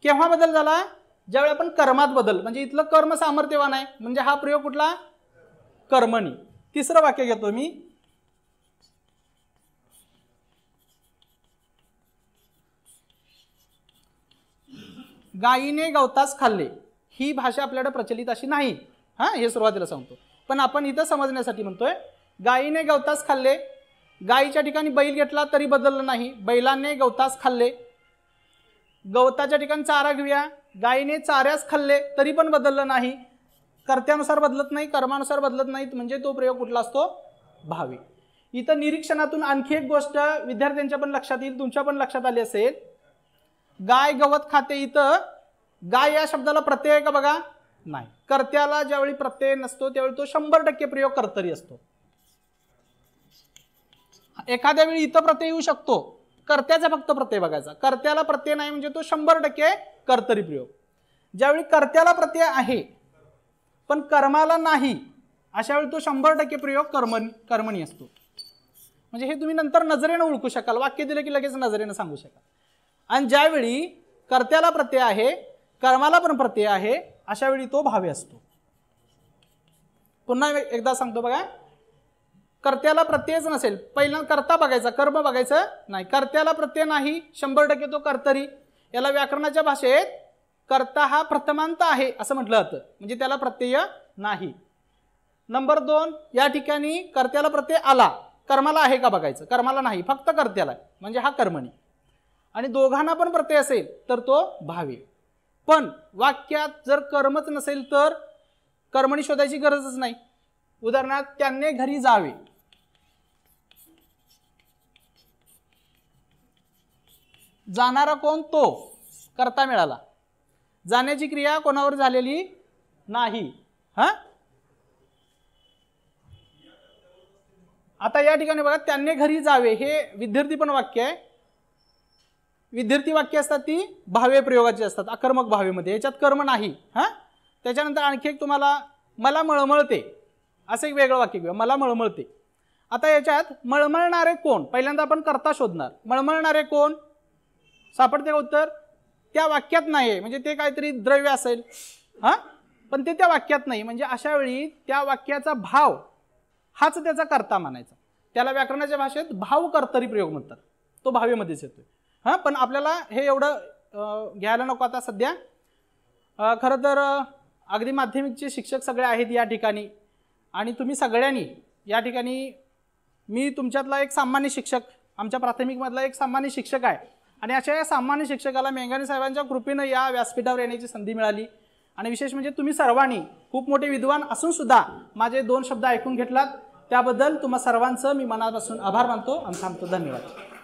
केव्हा बदल झाला? ज्यावेळी आपण कर्मात बदल, म्हणजे इथलं कर्म सामर्थ्यवान आहे, म्हणजे हा प्रयोग कुठला? कर्मणी. तिसरं वाक्य घेतो मी. गायीने गवतास खाल्ले. ही भाषा आपल्याकडे प्रचलित अशी नाही. हां, हे सुरुवातीला सांगतो, पण आपण इथं समजण्यासाठी म्हणतोय. गायीने गवतास खाल्ले, गायीच्या ठिकाणी बैल घेतला तरी बदललं नाही, बैलाने गवतास खाल्ले. गवताच्या ठिकाणी चारा घेऊया, गायीने चाऱ्यास खाल्ले तरी पण बदललं नाही. कर्त्यानुसार बदलत नाही, कर्मानुसार बदलत नाहीत, म्हणजे तो प्रयोग कुठला असतो? भावी. इथं निरीक्षणातून आणखी एक गोष्ट विद्यार्थ्यांच्या पण लक्षात येईल, तुमच्या पण लक्षात आली असेल. गाय गवत खाते, इथं गाय या शब्दाला प्रत्यय आहे का बघा? नाही. कर्त्याला ज्यावेळी प्रत्यय नसतो त्यावेळी तो 100% प्रयोग कर्तरी असतो. एखाद्या वेळी इथं प्रत्यय येऊ शकतो, कर्त्याचा फक्त प्रत्यय बघायचा. कर्त्याला प्रत्यय नाही म्हणजे तो 100% कर्तरी प्रयोग. ज्यावेळी कर्त्याला प्रत्यय आहे पण कर्माला नाही, अशा वेळी तो 100% प्रयोग कर्मणी असतो. म्हणजे हे तुम्ही नंतर नजरेनं ओळखू शकाल, वाक्य दिलं की लगेच नजरेनं सांगू शकाल. आणि ज्यावेळी कर्त्याला प्रत्यय आहे, कर्माला पण प्रत्यय आहे, अशा वेळी तो भावी असतो. पुन्हा एकदा सांगतो बघा. कर्त्याला प्रत्ययच नसेल, पहिला कर्ता बघायचा, कर्म बघायचं नाही. कर्त्याला प्रत्यय नाही, 100% तो कर्तरी. याला व्याकरणाच्या भाषेत कर्ता हा प्रथमांत आहे असं म्हटलं जातं, म्हणजे त्याला प्रत्यय नाही. नंबर 2, या ठिकाणी कर्त्याला प्रत्यय आला, कर्माला आहे का बघायचं. कर्माला नाही, फक्त कर्त्याला आहे, म्हणजे हा कर्मणी. आणि दोघांना पण प्रत्यय असेल तर तो भावी. पण वाक्यात जर कर्मच नसेल तर कर्मणी शोधायची गरजच नाही. उदाहरणार्थ, त्यांनी घरी जावे. जाणारा कोण? तो कर्ता मिळाला. जाण्याची क्रिया कोणावर झालेली नाही. हां, आता या ठिकाणी बघा, त्यांनी घरी जावे हे विद्यार्थी पण वाक्य आहे. विद्यार्थी वाक्य असतात ती भावे प्रयोगाची असतात, अकर्मक भावेमध्ये. याच्यात कर्म नाही. हां, त्याच्यानंतर आणखी एक तुम्हाला, मला मळमळते असं एक वेगळं वाक्य घेऊया. मला मळमळते. आता याच्यात मळमळणारे कोण? पहिल्यांदा आपण कर्ता शोधणार. मळमळणारे कोण? सापडते का उत्तर? त्या वाक्यात नाही आहे, म्हणजे ते काहीतरी द्रव्य असेल. हां, पण ते त्या वाक्यात नाही, म्हणजे अशा वेळी त्या वाक्याचा भाव हाच त्याचा कर्ता मानायचा. त्याला व्याकरणाच्या भाषेत भाव कर्तरी प्रयोग म्हणतात. तो भावेमध्येच येतोय. हां, पण आपल्याला हे एवढं घ्यायला नको आता सध्या. खरं तर अगदी माध्यमिकचे शिक्षक सगळे आहेत या ठिकाणी, आणि तुम्ही सगळ्यांनी या ठिकाणी, मी तुमच्यातला एक सामान्य शिक्षक, आमच्या प्राथमिकमधला एक सामान्य शिक्षक आहे, आणि अशा या सामान्य शिक्षकाला मेंघाने साहेबांच्या कृपेनं या व्यासपीठावर येण्याची संधी मिळाली. आणि विशेष म्हणजे तुम्ही सर्वांनी खूप मोठे विद्वान असून सुद्धा माझे 2 शब्द ऐकून घेतलात, त्याबद्दल तुम्हा सर्वांचं मी मनापासून आभार मानतो आणि थांबतो. धन्यवाद.